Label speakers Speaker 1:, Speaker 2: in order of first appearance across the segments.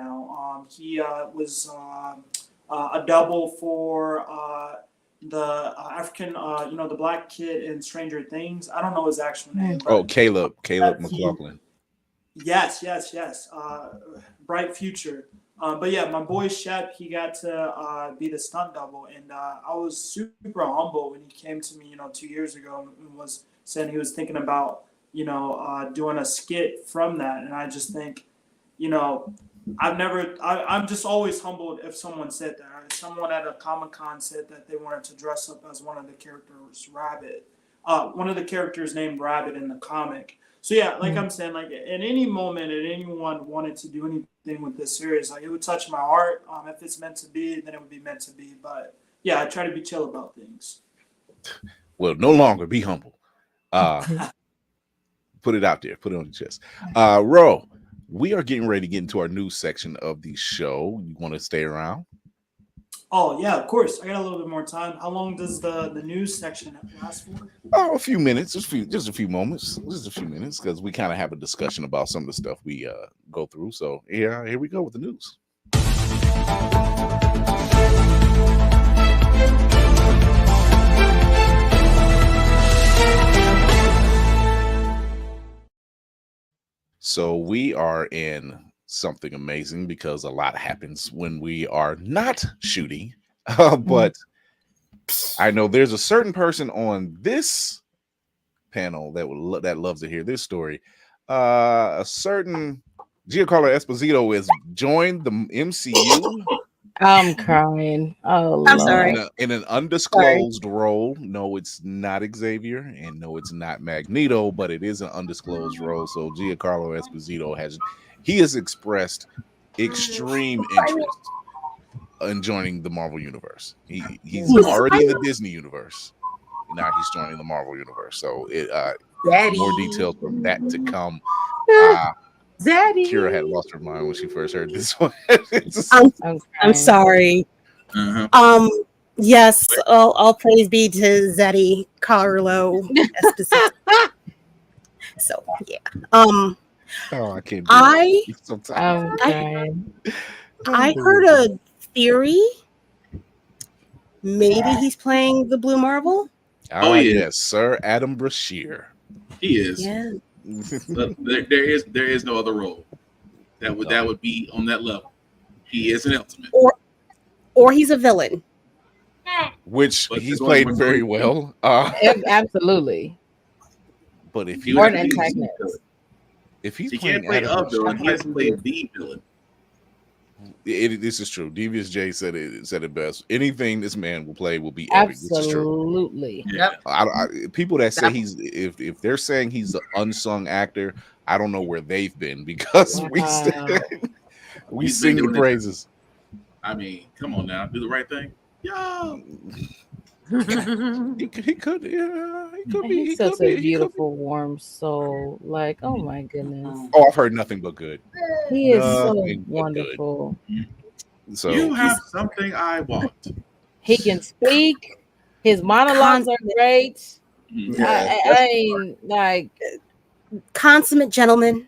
Speaker 1: now. He was a double for the African, the black kid in Stranger Things. I don't know his actual name,
Speaker 2: Oh,
Speaker 1: but
Speaker 2: Caleb
Speaker 1: he,
Speaker 2: McLaughlin.
Speaker 1: yes. Bright future. But yeah, my boy Shep, he got to be the stunt double, and I was super humble when he came to me, 2 years ago, and was saying he was thinking about, doing a skit from that, and I just think, you know, I'm just always humbled if someone said that. Someone at a Comic Con said that they wanted to dress up as one of the characters, Rabbit. One of the characters named Rabbit in the comic. So yeah, like I'm saying, like at any moment, if anyone wanted to do anything with this series, like it would touch my heart. If it's meant to be, then it would be meant to be. But yeah, I try to be chill about things.
Speaker 2: Well, no longer be humble. Put it out there. Put it on the chest. Ro, we are getting ready to get into our news section of the show. You want to stay around?
Speaker 1: Oh yeah, of course. I got a little bit more time. How long does the news section last for?
Speaker 2: Oh, a few minutes, just a few moments, just a few minutes, because we kind of have a discussion about some of the stuff we go through. So yeah, here we go with the news. So we are in something amazing because a lot happens when we are not shooting. But I know there's a certain person on this panel that loves to hear this story. A certain Giancarlo Esposito has joined the MCU.
Speaker 3: I'm crying. Oh,
Speaker 4: I'm
Speaker 3: Lord.
Speaker 4: sorry.
Speaker 2: In an undisclosed role. No, it's not Xavier, and no, it's not Magneto, but it is an undisclosed role. So Giancarlo Esposito has expressed extreme interest in joining the Marvel universe. He's already in the Disney universe. Now he's joining the Marvel universe. So more details from that to come. Kira had lost her mind when she first heard this one.
Speaker 4: I'm sorry. Yes, all praise be to Zeddy Carlo Esposito. So yeah.
Speaker 2: Oh, I can't.
Speaker 4: I heard a theory. Maybe he's playing the Blue Marvel.
Speaker 2: Yes, Sir Adam Brashear.
Speaker 5: He is.
Speaker 4: Yeah.
Speaker 5: But there is no other role that would be on that level. He is an ultimate.
Speaker 4: Or he's a villain.
Speaker 2: Which he's played very well.
Speaker 3: Absolutely.
Speaker 2: But if
Speaker 5: he can't play a villain, he has to play the villain.
Speaker 2: This is true. Devious J said it best. Anything this man will play will be epic.
Speaker 3: Absolutely.
Speaker 2: Yep. People that say if they're saying he's an unsung actor, I don't know where they've been because we sing your praises.
Speaker 5: I mean, come on now, do the right thing. Yo.
Speaker 2: he could be.
Speaker 3: He's such a beautiful, warm soul. Like, oh my goodness.
Speaker 2: Oh, I've heard nothing but good.
Speaker 3: He is so wonderful.
Speaker 2: So
Speaker 5: you have something I want.
Speaker 3: He can speak. His monologues are great. I mean, like
Speaker 4: consummate gentleman.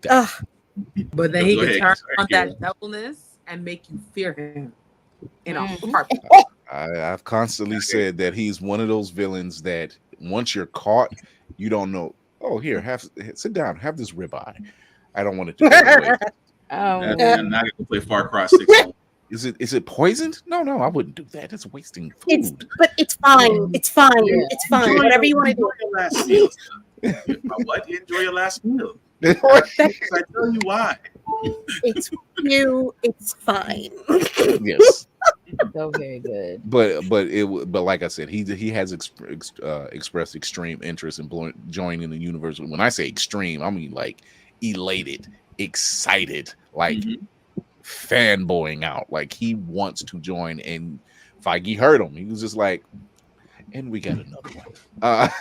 Speaker 6: But then he can turn on that doubleness and make you fear him in a heartbeat.
Speaker 2: I've constantly said that he's one of those villains that once you're caught, you don't know. Oh, here, sit down, have this ribeye. I don't want to do it.
Speaker 5: And now you can play Far Cry 6.
Speaker 2: Is it poisoned? No, I wouldn't do that. It's wasting food.
Speaker 4: It's fine. It's fine. It's fine. Whatever you want to do.
Speaker 5: Your last meal. What? Enjoy your last meal. I tell you why.
Speaker 4: It's you. It's fine.
Speaker 2: Yes.
Speaker 3: So very good.
Speaker 2: But like I said, he has expressed extreme interest in joining the universe. When I say extreme, I mean like elated, excited, like fanboying out. Like he wants to join, and Feige heard him. He was just like, and we got another one.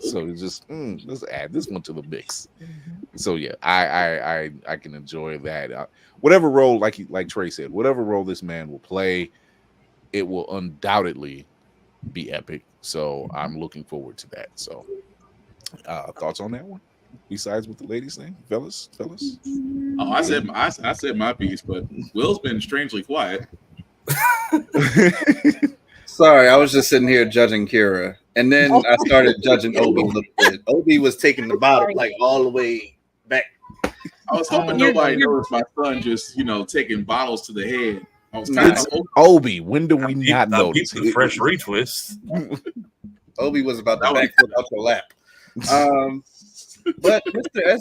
Speaker 2: So it's just let's add this one to the mix. So yeah, I can enjoy that. Whatever role, like Trey said, whatever role this man will play, it will undoubtedly be epic. So I'm looking forward to that. So thoughts on that one? Besides what the ladies think, fellas.
Speaker 5: Oh, I said my piece, but Will's been strangely quiet.
Speaker 7: Sorry, I was just sitting here judging Kira, and then I started judging Obi a little bit. Obi was taking the bottom like all the way back.
Speaker 5: I was hoping nobody noticed my son just, taking bottles to the head. I was kind of
Speaker 2: Obi. When do we not notice?
Speaker 8: The fresh retwist.
Speaker 7: Obi was about to backflip out your lap. But Mr.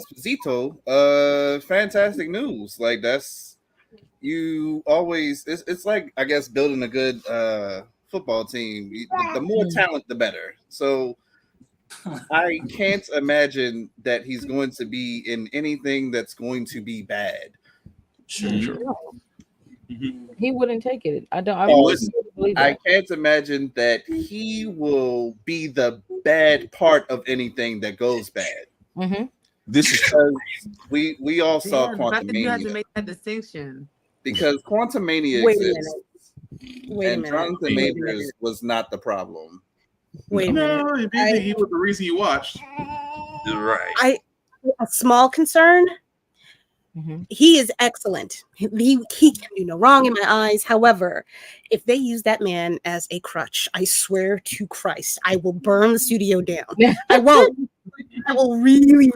Speaker 7: Esposito, fantastic news. Like you always. It's like, I guess, building a good football team. The more talent, the better. So I can't imagine that he's going to be in anything that's going to be bad.
Speaker 2: Sure.
Speaker 3: He wouldn't take it. I
Speaker 7: wouldn't
Speaker 3: believe that.
Speaker 7: I can't imagine that he will be the bad part of anything that goes bad.
Speaker 3: Mm-hmm.
Speaker 2: This is
Speaker 7: we all saw Quantumania.
Speaker 6: You have to make that distinction
Speaker 7: Because Quantumania
Speaker 4: Wait a
Speaker 7: exists.
Speaker 4: Wait a
Speaker 7: And
Speaker 4: minute.
Speaker 7: Jonathan Majors was not the problem.
Speaker 4: Wait a minute.
Speaker 5: No, he was the reason you watched.
Speaker 8: Right.
Speaker 4: A small concern.
Speaker 3: Mm-hmm.
Speaker 4: He is excellent. He can do no wrong in my eyes. However, if they use that man as a crutch, I swear to Christ, I will burn the studio down. I won't. I will really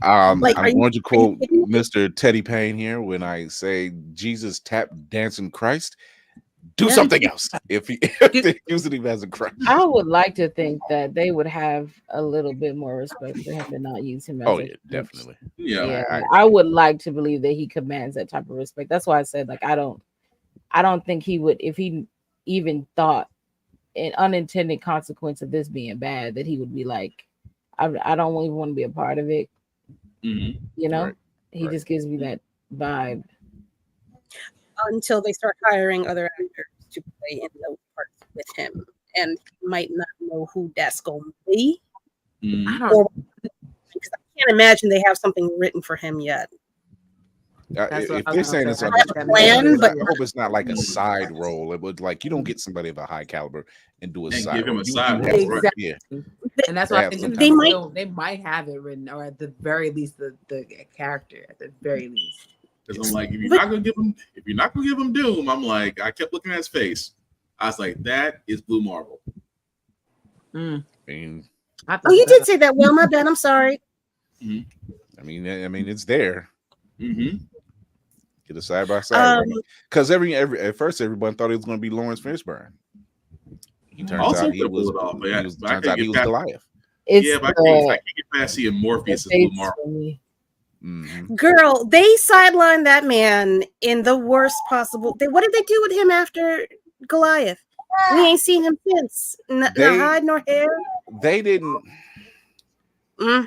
Speaker 2: I'm
Speaker 4: Like,
Speaker 2: going to quote Mr. Teddy Payne here when I say Jesus tap dancing Christ. Do something else if they're using him as a crutch.
Speaker 3: I would like to think that they would have a little bit more respect for him and not use him as
Speaker 2: Definitely.
Speaker 5: Yeah.
Speaker 3: I would like to believe that he commands that type of respect. That's why I said, like, I don't think he would, if he even thought an unintended consequence of this being bad, that he would be like, I don't even want to be a part of it.
Speaker 5: Mm-hmm.
Speaker 2: Right.
Speaker 3: He just gives me that vibe.
Speaker 4: until they start hiring other actors to play in those parts with him, and he might not know who that's going to be. Or, because I can't imagine they have something written for him yet.
Speaker 2: If they're saying it's
Speaker 4: I hope
Speaker 2: it's not like a side role. It would, like, you don't get somebody of a high caliber and do a
Speaker 5: And
Speaker 2: side
Speaker 5: give him
Speaker 2: role.
Speaker 5: a side role,
Speaker 2: Exactly.
Speaker 5: right.
Speaker 2: Yeah.
Speaker 6: And that's why I think
Speaker 4: They
Speaker 6: they might have it written, or at the very least, the character at the very least.
Speaker 5: Because I'm like, if you're not gonna give him Doom, I'm like, I kept looking at his face. I was like, that is Blue Marvel.
Speaker 2: I mean,
Speaker 4: oh, you did say that. Well, my bad. I'm sorry.
Speaker 2: I mean, it's there.
Speaker 5: Mm-hmm.
Speaker 2: Get a side by side, because at first everyone thought it was going to be Lawrence Fishburne. He turns out he was Goliath.
Speaker 5: But I can't get past seeing Morpheus as Blue Marvel.
Speaker 4: Girl, they sidelined that man in the worst possible. What did they do with him after Goliath? We ain't seen him since. No hide nor hair.
Speaker 2: They didn't. In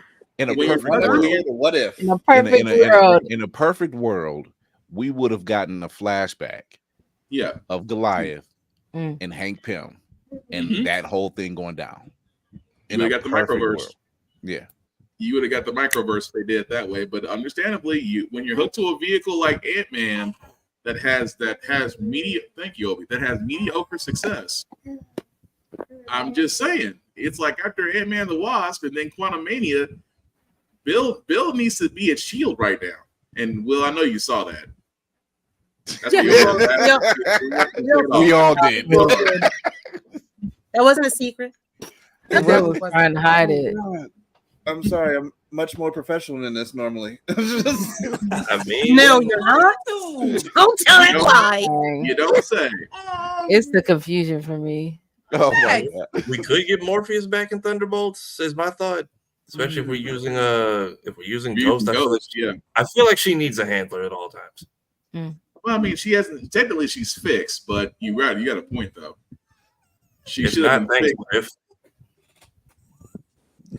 Speaker 2: a perfect world,
Speaker 7: what if?
Speaker 3: In a perfect world,
Speaker 2: in a perfect world, we would have gotten a flashback, of Goliath and Hank Pym, and that whole thing going down.
Speaker 5: You would have got the microverse.
Speaker 2: World. Yeah.
Speaker 5: You would have got the microverse if they did it that way. But understandably, when you're hooked to a vehicle like Ant-Man that has mediocre success, I'm just saying, it's like after Ant-Man the Wasp and then Quantumania, Bill needs to be a shield right now. And Will, I know you saw that. That's
Speaker 2: we all did.
Speaker 4: That wasn't a secret.
Speaker 3: Will was trying to hide it.
Speaker 7: I'm sorry. I'm much more professional than this normally.
Speaker 8: I mean,
Speaker 4: no, you're not. Don't tell that lie.
Speaker 5: You don't say.
Speaker 3: It's the confusion for me.
Speaker 2: Oh my God.
Speaker 8: We could get Morpheus back in Thunderbolts, is my thought. Especially if we're using Ghost. I feel like she needs a handler at all times.
Speaker 5: Well, I mean, she hasn't technically. She's fixed, but you got a point though. She
Speaker 8: It's
Speaker 5: should have
Speaker 8: not
Speaker 5: been
Speaker 8: thanks,
Speaker 5: fixed.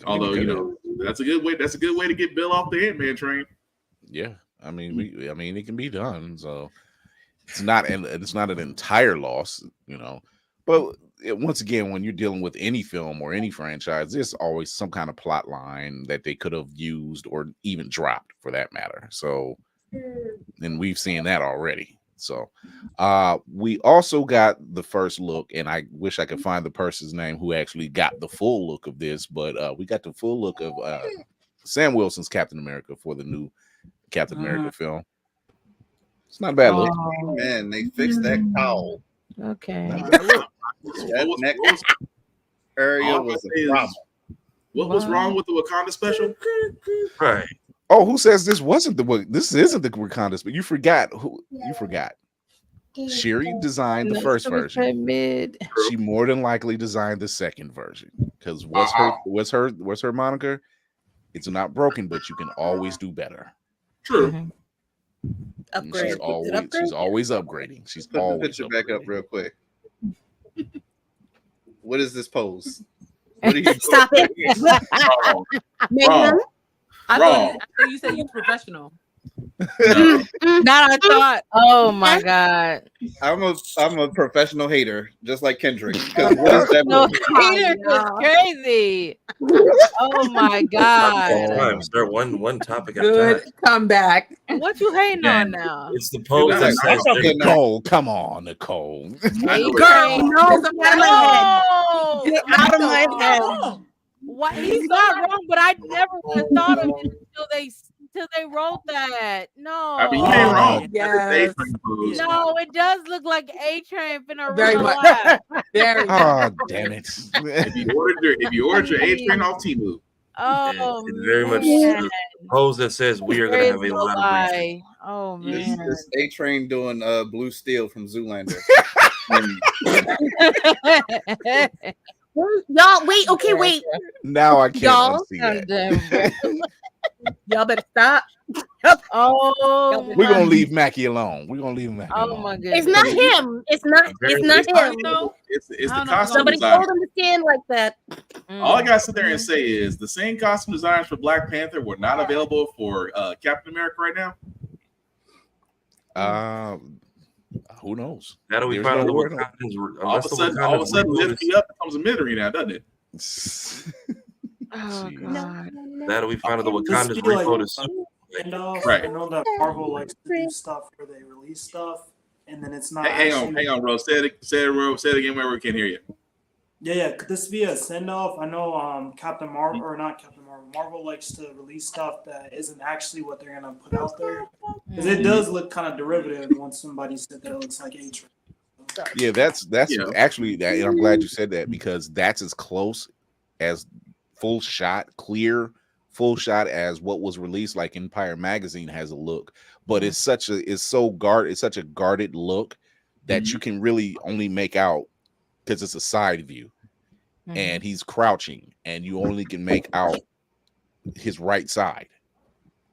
Speaker 5: Although that's a good way. That's a good way to get Bill off the Ant-Man train.
Speaker 2: Yeah, I mean, it can be done. So it's not an entire loss, But once again, when you're dealing with any film or any franchise, there's always some kind of plot line that they could have used or even dropped, for that matter. So, and we've seen that already. So we also got the first look, and I wish I could find the person's name who actually got the full look of this, but we got the full look of Sam Wilson's Captain America for the new Captain America film. It's not a bad look.
Speaker 7: Man, they fixed that cowl.
Speaker 3: Okay.
Speaker 7: That neck area was a problem.
Speaker 5: What was wrong with the Wakanda special?
Speaker 8: Right.
Speaker 2: Oh, who says this wasn't the this isn't the Wakanda? But you forgot who you forgot. Shiri designed the first version. She more than likely designed the second version because what's her moniker? It's not broken, but you can always do better.
Speaker 5: True.
Speaker 4: Upgrade.
Speaker 2: She's always upgrading. She's
Speaker 7: Put the
Speaker 2: always
Speaker 7: picture back up
Speaker 2: upgrading.
Speaker 7: real quick. What is this pose? What are you
Speaker 4: Stop it.
Speaker 5: Wrong.
Speaker 6: I thought you said you professional.
Speaker 3: Not I thought. Oh my god.
Speaker 7: I'm a professional hater, just like Kendrick. What is that
Speaker 3: No,
Speaker 7: pose?
Speaker 3: Peter is crazy. Oh my god.
Speaker 8: Start one topic at a
Speaker 6: Good
Speaker 8: time.
Speaker 6: comeback.
Speaker 3: What you hating on now?
Speaker 8: It's the pose that says
Speaker 2: Nicole, come on, Nicole.
Speaker 6: Girl, no,
Speaker 3: No.
Speaker 4: Get out of my head.
Speaker 3: What? He's not wrong, but I never would have thought of it until they wrote that. No.
Speaker 5: I mean, you ain't wrong.
Speaker 6: Yes.
Speaker 3: No, it does look like A-Train finna
Speaker 6: Very
Speaker 3: run
Speaker 6: much.
Speaker 3: away.
Speaker 6: Very
Speaker 2: Oh, damn it.
Speaker 5: If you ordered your A-Train off Temu.
Speaker 3: Oh,
Speaker 8: it's very much
Speaker 3: man.
Speaker 8: the pose that says we are going to have a lot of reasons.
Speaker 3: Oh
Speaker 7: This
Speaker 3: man.
Speaker 7: is A-Train doing Blue Steel from Zoolander.
Speaker 4: Y'all, wait. Okay, wait.
Speaker 2: Now I can't
Speaker 4: Y'all,
Speaker 2: unsee that.
Speaker 4: Y'all better stop.
Speaker 3: Oh,
Speaker 2: We're gonna leave Mackie alone. We're gonna leave Mackie
Speaker 3: oh
Speaker 2: alone.
Speaker 3: my goodness.
Speaker 4: It's not him. It's not him.
Speaker 5: It's
Speaker 6: I
Speaker 5: the
Speaker 6: don't know.
Speaker 5: costume
Speaker 4: Somebody
Speaker 5: designer.
Speaker 4: told him to stand like that.
Speaker 5: All I gotta sit there and say is the same costume designers for Black Panther were not available for Captain America right now.
Speaker 2: Who knows?
Speaker 8: Now that we
Speaker 2: There's
Speaker 8: found out
Speaker 2: no
Speaker 8: the
Speaker 2: word
Speaker 8: Wakandans,
Speaker 5: All of a sudden, lift me up becomes a misery now, doesn't it?
Speaker 3: Oh
Speaker 2: Jeez.
Speaker 3: god.
Speaker 8: now that we found out the
Speaker 1: This
Speaker 8: Wakandans
Speaker 1: be like-
Speaker 8: refocused.
Speaker 1: And
Speaker 5: Right.
Speaker 1: I know that Marvel likes to do stuff where they release stuff, and then it's not.
Speaker 5: Hang on, bro. Say it again where we can't hear you.
Speaker 1: Yeah. Could this be a send off? I know Captain Marvel or not Captain Marvel. Marvel likes to release stuff that isn't actually what they're gonna put out there, because it does look kind of derivative once somebody said that it looks like A-Train.
Speaker 2: Yeah, that's actually that. And I'm glad you said that because that's as close as clear full shot as what was released. Like Empire Magazine has a look, but it's such a guarded look that you can really only make out because it's a side view, and he's crouching, and you only can make out his right side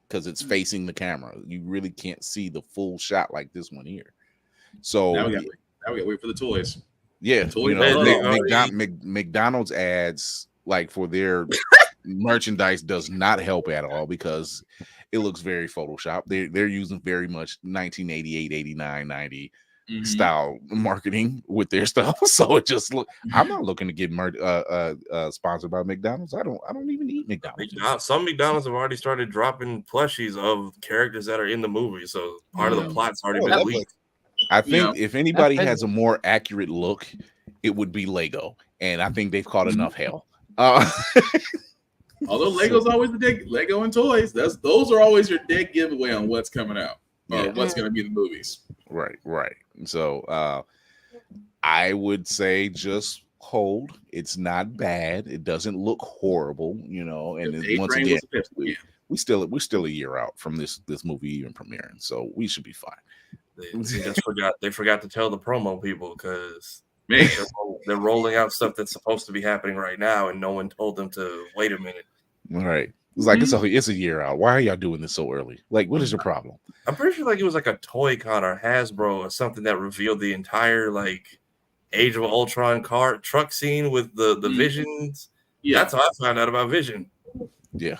Speaker 2: because it's facing the camera. You really can't see the full shot like this one here. So
Speaker 5: Now we gotta wait for the toys.
Speaker 2: yeah,
Speaker 5: Toy
Speaker 2: you know,
Speaker 8: Story.
Speaker 2: McDonald's ads like for their merchandise does not help at all because it looks very Photoshop. They're using very much 1988, 89, 90 style marketing with their stuff. So it just look. I'm not looking to get sponsored by McDonald's. I don't even eat McDonald's.
Speaker 8: Some McDonald's have already started dropping plushies of characters that are in the movie, so part of the plot's already been leaked.
Speaker 2: I think if anybody has a more accurate look, it would be Lego, and I think they've caught enough hell.
Speaker 5: Although Lego's always the dead Lego and toys, those are always your dead giveaway on what's coming out or what's going to be in the movies.
Speaker 2: Right. So I would say just hold. It's not bad. It doesn't look horrible, you know. And once again, we're still a year out from this movie even premiering, so we should be fine.
Speaker 8: They forgot to tell the promo people because they're rolling out stuff that's supposed to be happening right now, and no one told them to wait a minute.
Speaker 2: All right. It's like it's a year out. Why are y'all doing this so early? Like, what is your problem?
Speaker 8: I'm pretty sure it was like a Toy Con or Hasbro or something that revealed the entire Age of Ultron truck scene with the Visions. Yeah, that's how I found out about Vision.
Speaker 2: Yeah.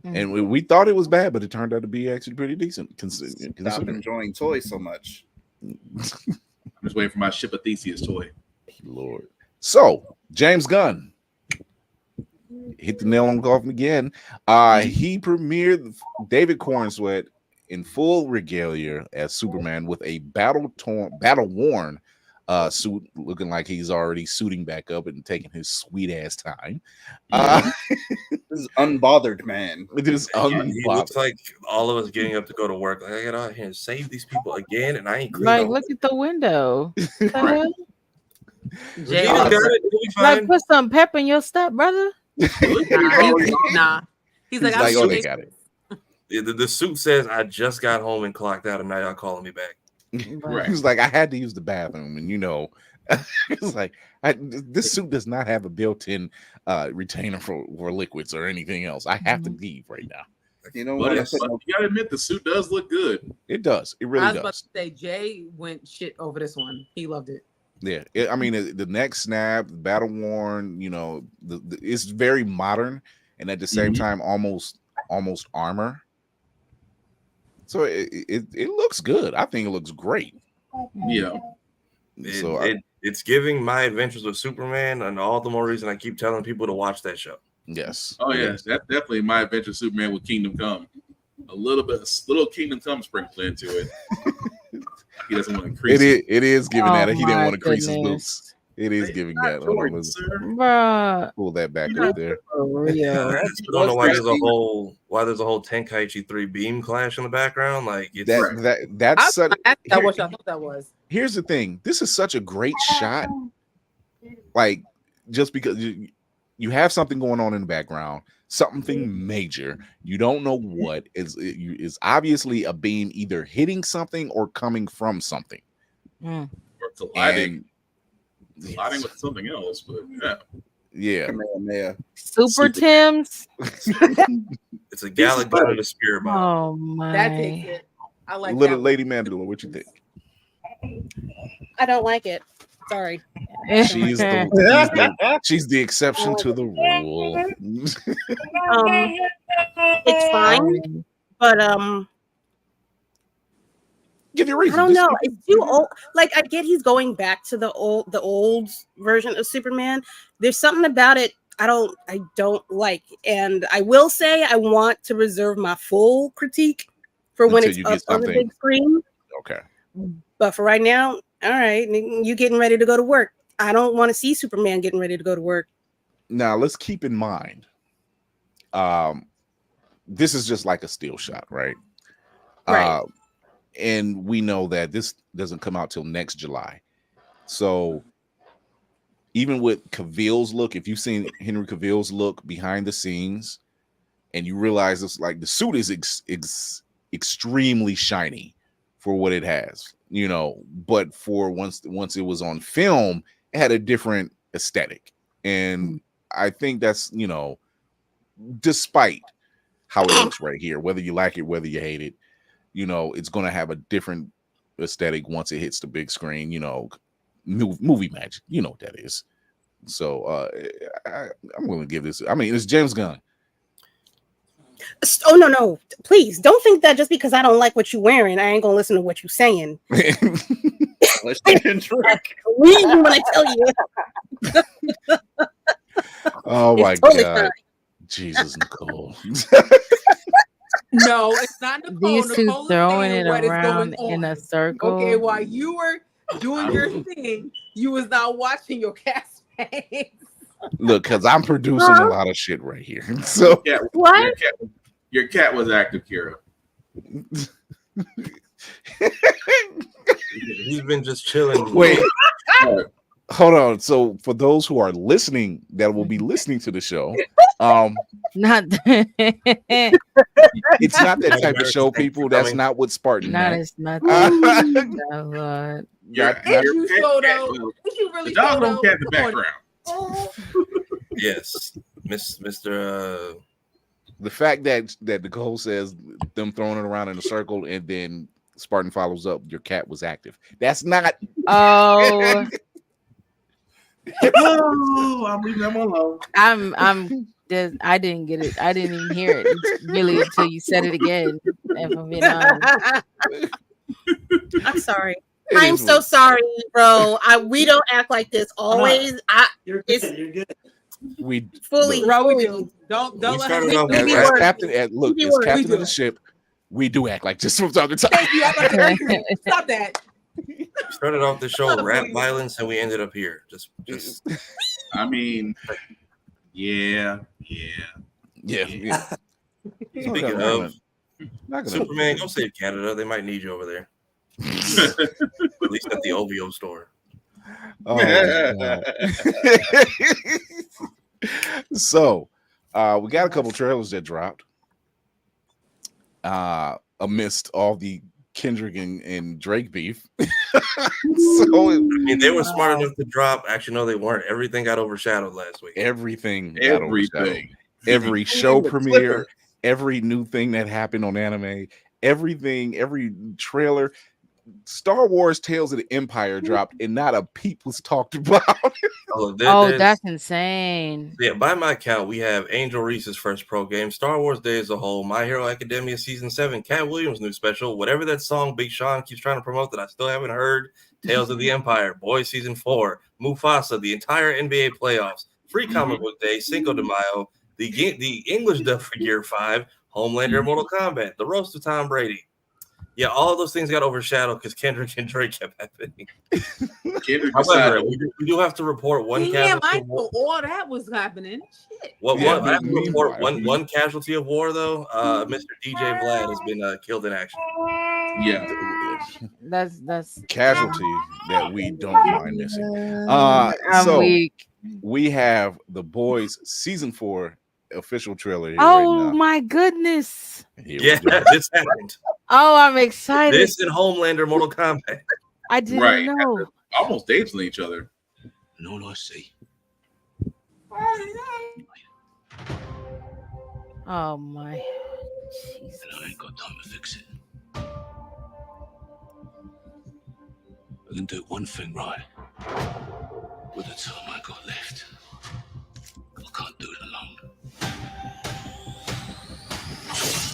Speaker 2: And we thought it was bad, but it turned out to be actually pretty decent.
Speaker 7: Stop enjoying toys so much.
Speaker 5: I'm just waiting for my Ship of Theseus toy.
Speaker 2: Lord. So, James Gunn hit the nail on the coffin again. He premiered David Cornsweet in full regalia as Superman with a battle-worn suit, looking like he's already suiting back up and taking his sweet ass time.
Speaker 7: This is unbothered man.
Speaker 2: It is
Speaker 8: He looks
Speaker 2: unbothered.
Speaker 8: like all of us getting up to go to work. Like, I got out here and save these people again, and I ain't clean.
Speaker 3: Like, look at the window.
Speaker 8: Right.
Speaker 6: Jay,
Speaker 8: Regina's got it. It'll be
Speaker 3: Like,
Speaker 8: fine.
Speaker 3: put some pep in your step, brother.
Speaker 6: nah. He's like,
Speaker 2: Like,
Speaker 6: I'm
Speaker 2: oh, they got it.
Speaker 8: The suit says, "I just got home and clocked out, and now y'all calling me back."
Speaker 5: Right.
Speaker 2: He's like, I had to use the bathroom, and it's like this suit does not have a built-in retainer for liquids or anything else. I have to leave right now.
Speaker 7: You know
Speaker 5: But
Speaker 7: what?
Speaker 5: you gotta admit, the suit does look good.
Speaker 2: It does. It really
Speaker 6: I was about
Speaker 2: does.
Speaker 6: to say Jay went shit over this one. He loved it.
Speaker 2: Yeah. I mean, the neck snap, battle worn. It's very modern, and at the same time, almost armor. So it looks good. I think it looks great.
Speaker 5: Yeah.
Speaker 8: It's giving My Adventures with Superman, and all the more reason I keep telling people to watch that show.
Speaker 2: Yes.
Speaker 5: Oh yes, that's definitely My Adventure Superman with Kingdom Come. A little Kingdom Come sprinkled into it. He doesn't want to crease.
Speaker 2: It is giving that.
Speaker 3: Oh
Speaker 2: He didn't
Speaker 3: my
Speaker 2: want to crease his
Speaker 3: goodness.
Speaker 2: boots. It is giving
Speaker 5: Not
Speaker 2: that. Hold on,
Speaker 5: Jordan,
Speaker 2: let's
Speaker 5: sir.
Speaker 3: Bruh.
Speaker 2: pull that back up there.
Speaker 3: For real.
Speaker 8: I don't know why there's a whole Tenkaichi 3 beam clash in the background. Like it's
Speaker 2: That's such.
Speaker 6: That's what I thought that was.
Speaker 2: Here's the thing. This is such a great shot. Like, just because you have something going on in the background, something major, you don't know what is obviously a beam either hitting something or coming from something.
Speaker 5: Or colliding with something else, but
Speaker 2: yeah.
Speaker 3: Super Tim's.
Speaker 8: It's a Gallic gun and a spirit bomb.
Speaker 3: Oh my.
Speaker 6: That takes it. I like
Speaker 2: Little
Speaker 6: that.
Speaker 2: Lady Mandela, what you think?
Speaker 4: I don't like it. Sorry.
Speaker 2: She's the exception to the rule.
Speaker 4: It's fine, but
Speaker 2: Give your reason.
Speaker 4: I don't know. It's too old. Like, I get he's going back to the old version of Superman. There's something about it I don't like, and I will say I want to reserve my full critique for when
Speaker 2: Until
Speaker 4: it's up on the big screen.
Speaker 2: Okay.
Speaker 4: But for right now, all right, you getting ready to go to work. I don't want to see Superman getting ready to go to work.
Speaker 2: Now let's keep in mind, this is just like a still shot, right?
Speaker 4: Right.
Speaker 2: And we know that this doesn't come out till next July. So even with Cavill's look, if you've seen Henry Cavill's look behind the scenes, and you realize it's like the suit is extremely shiny for what it has, but for once it was on film, it had a different aesthetic. And I think that's, despite how it looks right here, whether you like it, whether you hate it, it's going to have a different aesthetic once it hits the big screen, movie magic, what that is. So I'm going to give this, it's James Gunn.
Speaker 4: Oh, no, please don't think that just because I don't like what you're wearing, I ain't gonna listen to what you're saying.
Speaker 7: Let's get into it.
Speaker 4: Believe me when I tell you.
Speaker 2: Oh my
Speaker 4: totally
Speaker 2: God.
Speaker 4: fine.
Speaker 2: Jesus, Nicole.
Speaker 6: No, it's not Nicole.
Speaker 3: These two
Speaker 6: Nicole is
Speaker 3: throwing
Speaker 6: saying
Speaker 3: it
Speaker 6: what is
Speaker 3: around
Speaker 6: going
Speaker 3: in
Speaker 6: on.
Speaker 3: a circle.
Speaker 6: Okay, while you were doing your thing, you was not watching your cat's face.
Speaker 2: Look, because I'm producing a lot of shit right here. So
Speaker 4: What?
Speaker 5: Your cat was active, Kira.
Speaker 8: He's been just chilling.
Speaker 2: Wait, hold on. So for those who are listening, that will be listening to the show,
Speaker 3: Not
Speaker 2: it's not that type of show, people. That's not what Spartan
Speaker 3: not
Speaker 2: meant.
Speaker 3: as nothing.
Speaker 5: Your
Speaker 6: You
Speaker 5: cat-
Speaker 6: showed
Speaker 5: cat-
Speaker 6: out. You really
Speaker 5: the dog
Speaker 6: showed
Speaker 5: don't
Speaker 6: out.
Speaker 5: cat in the
Speaker 6: Come on.
Speaker 5: background.
Speaker 8: Yes, Mr.
Speaker 2: The fact that Nicole says them throwing it around in a circle and then Spartan follows up, your cat was active. That's not.
Speaker 3: Oh,
Speaker 5: Oh, I'm leaving them alone.
Speaker 3: I didn't get it. I didn't even hear it really until you said it again. If I'm being honest.
Speaker 4: I'm sorry.
Speaker 2: It
Speaker 4: I'm
Speaker 2: is
Speaker 4: so
Speaker 2: what-
Speaker 4: sorry, bro. We don't act like this always.
Speaker 1: You're
Speaker 4: It's-
Speaker 1: good. You're good.
Speaker 2: We
Speaker 4: fully.
Speaker 6: Bro, we
Speaker 4: fully-
Speaker 6: do. Don't
Speaker 8: We
Speaker 6: let
Speaker 8: started
Speaker 6: her
Speaker 8: off
Speaker 6: think
Speaker 2: as,
Speaker 4: We
Speaker 6: that-
Speaker 2: as
Speaker 4: were-
Speaker 2: captain. Look,
Speaker 4: we
Speaker 2: as
Speaker 4: were-
Speaker 2: captain
Speaker 6: we
Speaker 2: of
Speaker 6: do.
Speaker 2: the ship, We do act like this from time to time.
Speaker 6: Thank you. Stop that.
Speaker 8: We started off the show rap violence, and we ended up here. Just.
Speaker 5: I mean, yeah.
Speaker 8: Speaking of, Superman, go save Canada. They might need you over there. At least at the OVO store.
Speaker 2: Oh, so we got a couple trailers that dropped amidst all the Kendrick and Drake beef. So
Speaker 8: I mean, they were smart enough to drop. Actually, no, they weren't. Everything got overshadowed last week.
Speaker 2: Everything got overshadowed. Every show premiere, every new thing that happened on anime, everything, every trailer. Star Wars Tales of the Empire dropped and not a peep was talked about.
Speaker 3: That's insane.
Speaker 8: Yeah, by my count, we have Angel Reese's first pro game, Star Wars Day as a whole, My Hero Academia Season 7, Cat Williams' new special, whatever that song Big Sean keeps trying to promote that I still haven't heard, Tales of the Empire, Boys Season 4, Mufasa, the entire NBA playoffs, Free Comic Book Day, Cinco de Mayo, the English dub for Gear 5, Homelander, Mortal Kombat, the roast of Tom Brady. Yeah, all of those things got overshadowed because Kendrick and Drake kept happening. However, we do have to report one casualty.
Speaker 6: I know all that was happening. Shit.
Speaker 8: One casualty of war though. Mr. DJ Vlad has been killed in action.
Speaker 5: Yeah,
Speaker 3: that's
Speaker 2: casualty that we don't mind missing. So we have The Boys Season 4 official trailer here right now.
Speaker 3: My goodness.
Speaker 8: This happened.
Speaker 3: Oh, I'm excited.
Speaker 8: This and Homelander Mortal Kombat.
Speaker 3: I didn't know.
Speaker 5: Almost dating each other.
Speaker 9: No, I see.
Speaker 3: Oh my.
Speaker 9: Jesus. And I ain't got time to fix it. I can do one thing right. With the time I got left. I can't do it alone.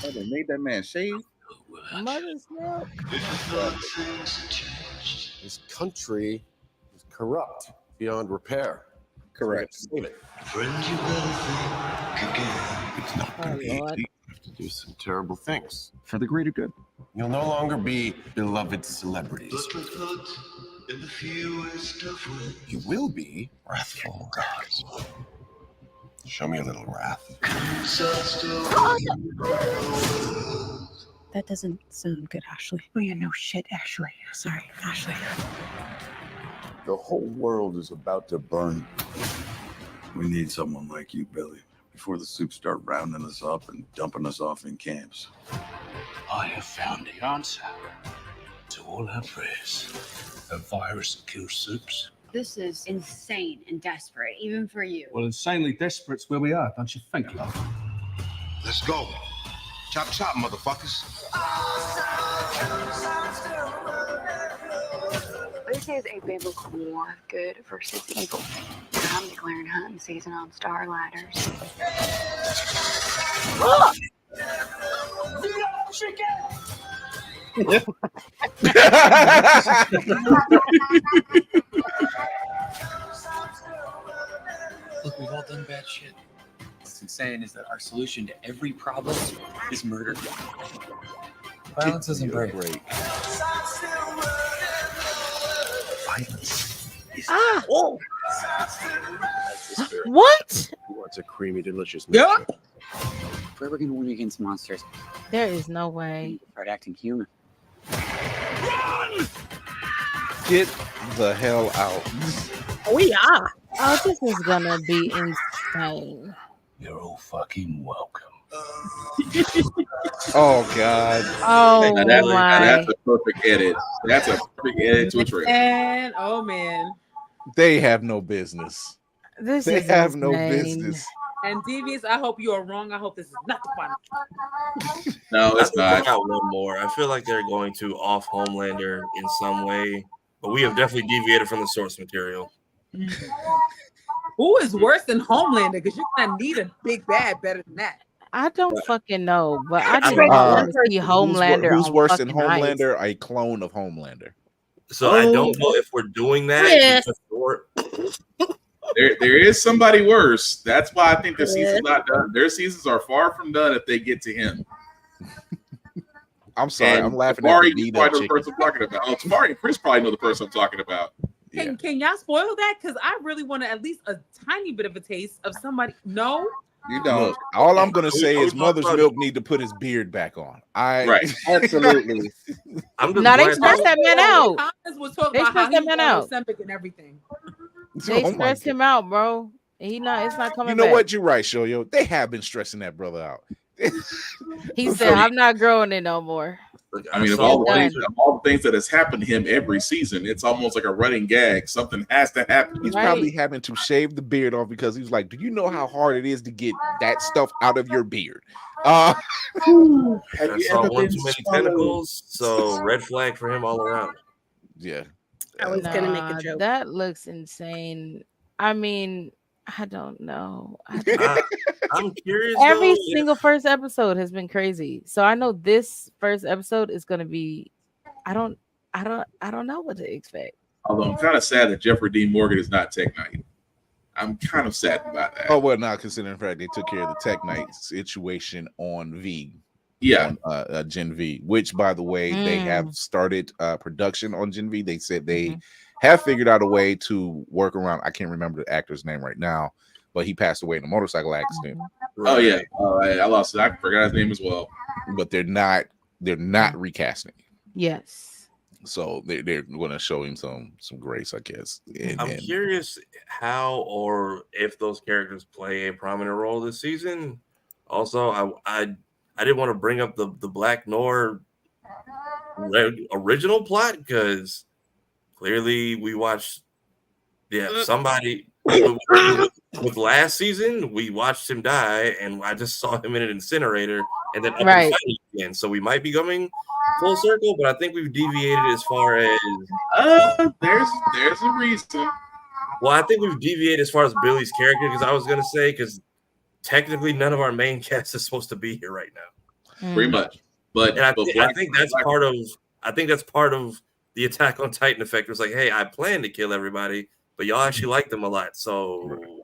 Speaker 7: Oh, they made that man shave.
Speaker 3: Mother's milk.
Speaker 10: This country is corrupt beyond repair.
Speaker 7: Correct.
Speaker 10: Save it.
Speaker 9: Friend, you better think again.
Speaker 10: It's not going to be easy. You have to do some terrible things for the greater good. You'll no longer be beloved celebrities.
Speaker 9: In the fewest of ways.
Speaker 10: You will be wrathful gods. Show me a little wrath.
Speaker 4: That doesn't sound good, Ashley. Oh, yeah, no shit, Ashley. Sorry, Ashley.
Speaker 10: The whole world is about to burn.
Speaker 9: We need someone like you, Billy, before the soups start rounding us up and dumping us off in camps. I have found the answer to all our prayers. A virus that kills soups.
Speaker 11: This is insane and desperate, even for you.
Speaker 12: Well, insanely desperate's where we are, don't you think, love?
Speaker 10: Let's go. Chop, chop, motherfuckers.
Speaker 11: This is a biblical war, good versus evil. I'm declaring hunting season on Star Ladders.
Speaker 13: Look, we've all done bad shit. What's insane is that our solution to every problem is murder. Violence isn't great.
Speaker 10: Violence is
Speaker 3: What?
Speaker 10: Who wants a creamy, delicious
Speaker 13: Yeah.
Speaker 10: milkshake?
Speaker 13: If we're ever gonna win against monsters,
Speaker 3: There is no way.
Speaker 13: start acting human.
Speaker 2: Get the hell out.
Speaker 4: Oh, yeah.
Speaker 3: Oh, this is gonna be insane.
Speaker 9: You're all fucking welcome.
Speaker 2: Oh God.
Speaker 3: Oh
Speaker 5: That's
Speaker 3: my.
Speaker 5: a perfect edit. That's a perfect edit to a trailer.
Speaker 6: And oh man.
Speaker 2: They have no business.
Speaker 3: This
Speaker 2: They
Speaker 3: is
Speaker 2: have no
Speaker 3: insane.
Speaker 2: business.
Speaker 6: And Devious, I hope you are wrong. I hope this is not the final.
Speaker 5: No, it's
Speaker 8: I
Speaker 5: not.
Speaker 8: got one more. I feel like they're going to off Homelander in some way, but we have definitely deviated from the source material.
Speaker 6: Who is worse than Homelander? Because you're gonna need a big bad better than that.
Speaker 3: I don't fucking know, but I just
Speaker 2: Uh,
Speaker 3: want to see Homelander.
Speaker 2: Who's
Speaker 3: on
Speaker 2: worse than
Speaker 3: fucking ice.
Speaker 2: Homelander? A clone of Homelander.
Speaker 8: So I don't know if we're doing that.
Speaker 4: Yes.
Speaker 5: There is somebody worse. That's why I think the season's not done. Their seasons are far from done if they get to him.
Speaker 2: I'm sorry.
Speaker 5: And
Speaker 2: I'm laughing
Speaker 5: Tamari,
Speaker 2: at the
Speaker 5: you
Speaker 2: beat up
Speaker 5: probably know the
Speaker 2: chicken.
Speaker 5: person I'm talking about. Oh, Tamari and Chris probably know the person I'm talking about.
Speaker 6: Can y'all spoil that? Because I really want at least a tiny bit of a taste of somebody. No,
Speaker 7: You don't.
Speaker 2: Look, all I'm gonna say is Mother's Milk need to put his beard back on.
Speaker 5: Right.
Speaker 7: Absolutely.
Speaker 8: I'm just
Speaker 3: No, they
Speaker 8: glad
Speaker 3: stressed that man out.
Speaker 6: Comments was talking
Speaker 3: They
Speaker 6: about how
Speaker 3: stressed
Speaker 6: he
Speaker 3: that man
Speaker 6: was
Speaker 3: out.
Speaker 6: Ozempic and everything.
Speaker 3: They
Speaker 2: Oh my
Speaker 3: stressed him out, bro. It's not coming
Speaker 2: You know
Speaker 3: back.
Speaker 2: what? You're right, Shoyo. They have been stressing that brother out.
Speaker 3: He said, "I'm not growing it no more."
Speaker 5: I mean, of all the things that has happened to him every season, it's almost like a running gag. Something has to happen.
Speaker 2: He's probably having to shave the beard off because he's like, do you know how hard it is to get that stuff out of your beard?
Speaker 8: I
Speaker 5: Have you
Speaker 8: saw
Speaker 5: ever
Speaker 8: one
Speaker 5: been
Speaker 8: too many
Speaker 5: swallowed?
Speaker 8: tentacles, so red flag for him all around.
Speaker 2: Yeah.
Speaker 4: I was gonna make a joke.
Speaker 3: That looks insane. I mean, I don't know.
Speaker 8: I'm curious.
Speaker 3: Every
Speaker 8: though,
Speaker 3: single first episode has been crazy. So I know this first episode is gonna be. I don't know what to expect.
Speaker 5: Although I'm kind of sad that Jeffrey Dean Morgan is not Tech Knight. I'm kind of sad about that.
Speaker 2: Oh well, not considering the fact they took care of the Tech Knight situation on V.
Speaker 5: Yeah.
Speaker 2: On Gen V, which by the way, they have started production on Gen V. They said they have figured out a way to work around. I can't remember the actor's name right now, but he passed away in a motorcycle accident.
Speaker 5: Oh yeah, I lost it. I forgot his name as well.
Speaker 2: But they're not recasting.
Speaker 3: Yes.
Speaker 2: So they're going to show him some grace, I guess.
Speaker 8: I'm curious how or if those characters play a prominent role this season. Also, I didn't want to bring up the Black Noir original plot because clearly we watched somebody with last season we watched him die and I just saw him in an incinerator and then up and fighting again. So we might be going full circle, but I think we've deviated as far as
Speaker 5: there's a reason.
Speaker 8: Well, I think we've deviated as far as Billy's character because I was gonna say because technically none of our main cast is supposed to be here right now.
Speaker 5: Pretty much. But
Speaker 8: I think that's part of the Attack on Titan effect. It was like, hey, I plan to kill everybody, but y'all actually like them a lot. So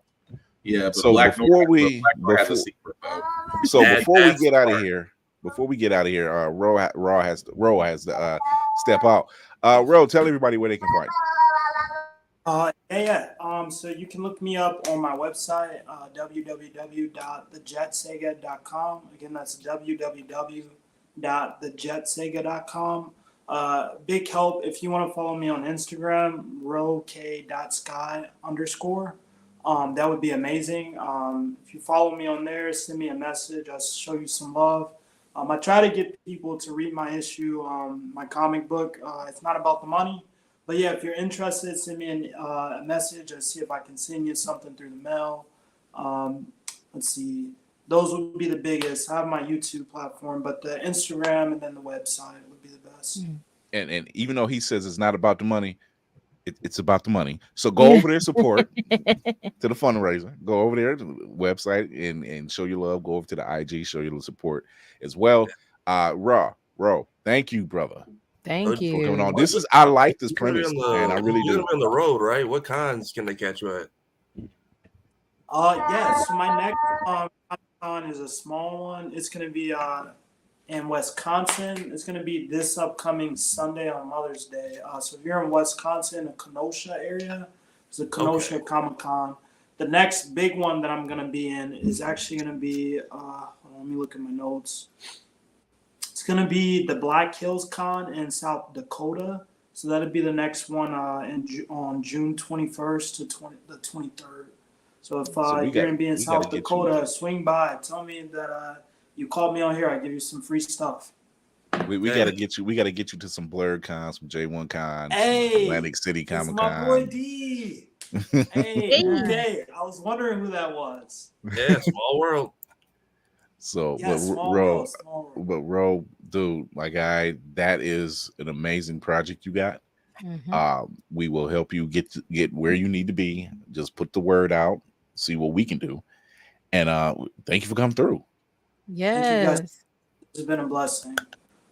Speaker 5: yeah, but
Speaker 2: so
Speaker 5: Black
Speaker 2: before
Speaker 5: Noir,
Speaker 2: we
Speaker 5: has a secret though.
Speaker 2: So before we get out of here, Raw has to step out. Ro, tell everybody where they can find
Speaker 1: you. So you can look me up on my website, www.thejetsega.com. Again, that's www.thejetsega.com. Big help if you want to follow me on Instagram, ro.k.sky_. That would be amazing. If you follow me on there, send me a message. I'll show you some love. I try to get people to read my issue, my comic book. It's not about the money. But yeah, if you're interested, send me a message. I'll see if I can send you something through the mail. Let's see. Those would be the biggest. I have my YouTube platform, but the Instagram and then the website would be the best.
Speaker 2: And even though he says it's not about the money, it's about the money. So go over there, support to the fundraiser. Go over there to the website and show your love. Go over to the IG, show your support as well. Ro, thank you, brother.
Speaker 3: Thank you
Speaker 2: for coming on. I like this premise, and I really do.
Speaker 8: You're on the road, right? What cons can they catch you at?
Speaker 1: Yeah. So my next con is a small one. It's gonna be in Wisconsin. It's gonna be this upcoming Sunday on Mother's Day. So if you're in Wisconsin, the Kenosha area, it's the Kenosha Comic Con. The next big one that I'm gonna be in is actually gonna be. Let me look at my notes. It's going to be the Black Hills Con in South Dakota. So that'll be the next one on June 21st to the 23rd. So if you're going to be in South Dakota, swing by. Tell me that you called me on here. I give you some free stuff.
Speaker 2: We got to get you. We got to get you to some Blerd Con, some J1 Con, Atlantic City Comic Con.
Speaker 1: My boy D. Hey, I was wondering who that was.
Speaker 8: Yeah, small world.
Speaker 2: So,
Speaker 1: yeah,
Speaker 2: but Ro, dude, my guy, that is an amazing project you got. We will help you get where you need to be. Just put the word out, see what we can do, and thank you for coming through.
Speaker 3: Yes,
Speaker 1: it's been a blessing.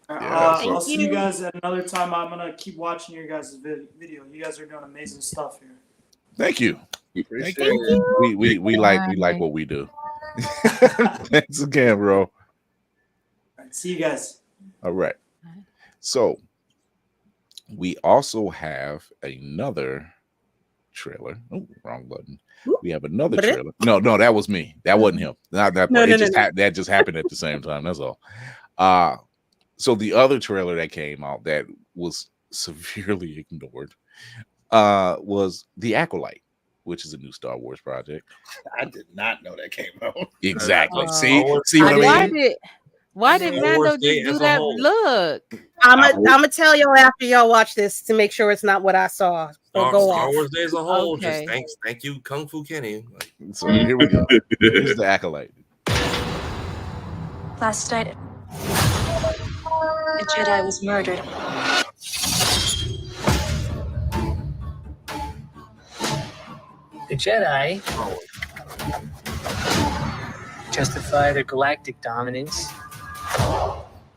Speaker 1: I'll see you guys at another time. I'm gonna keep watching your guys' video. You guys are doing amazing stuff here.
Speaker 2: Thank you.
Speaker 7: Thank you.
Speaker 2: We like what we do. Thanks again, bro.
Speaker 1: All right, see you guys.
Speaker 2: All right. So we also have another trailer. Oh, wrong button. We have another trailer. No, that was me. That wasn't him. Not that part. That just happened at the same time. That's all. So the other trailer that came out that was severely ignored was The Acolyte, which is a new Star Wars project.
Speaker 7: I did not know that came out.
Speaker 2: Exactly. See what I mean?
Speaker 3: Why did Mando just do that look?
Speaker 4: I'm gonna tell y'all after y'all watch this to make sure it's not what I saw. Or go
Speaker 8: Star
Speaker 4: off.
Speaker 8: Wars Day as a whole.
Speaker 3: Okay.
Speaker 8: Just thank you, Kung Fu Kenny.
Speaker 2: So here we go. Here's The Acolyte.
Speaker 14: Last night, a Jedi was murdered.
Speaker 15: The Jedi justify their galactic dominance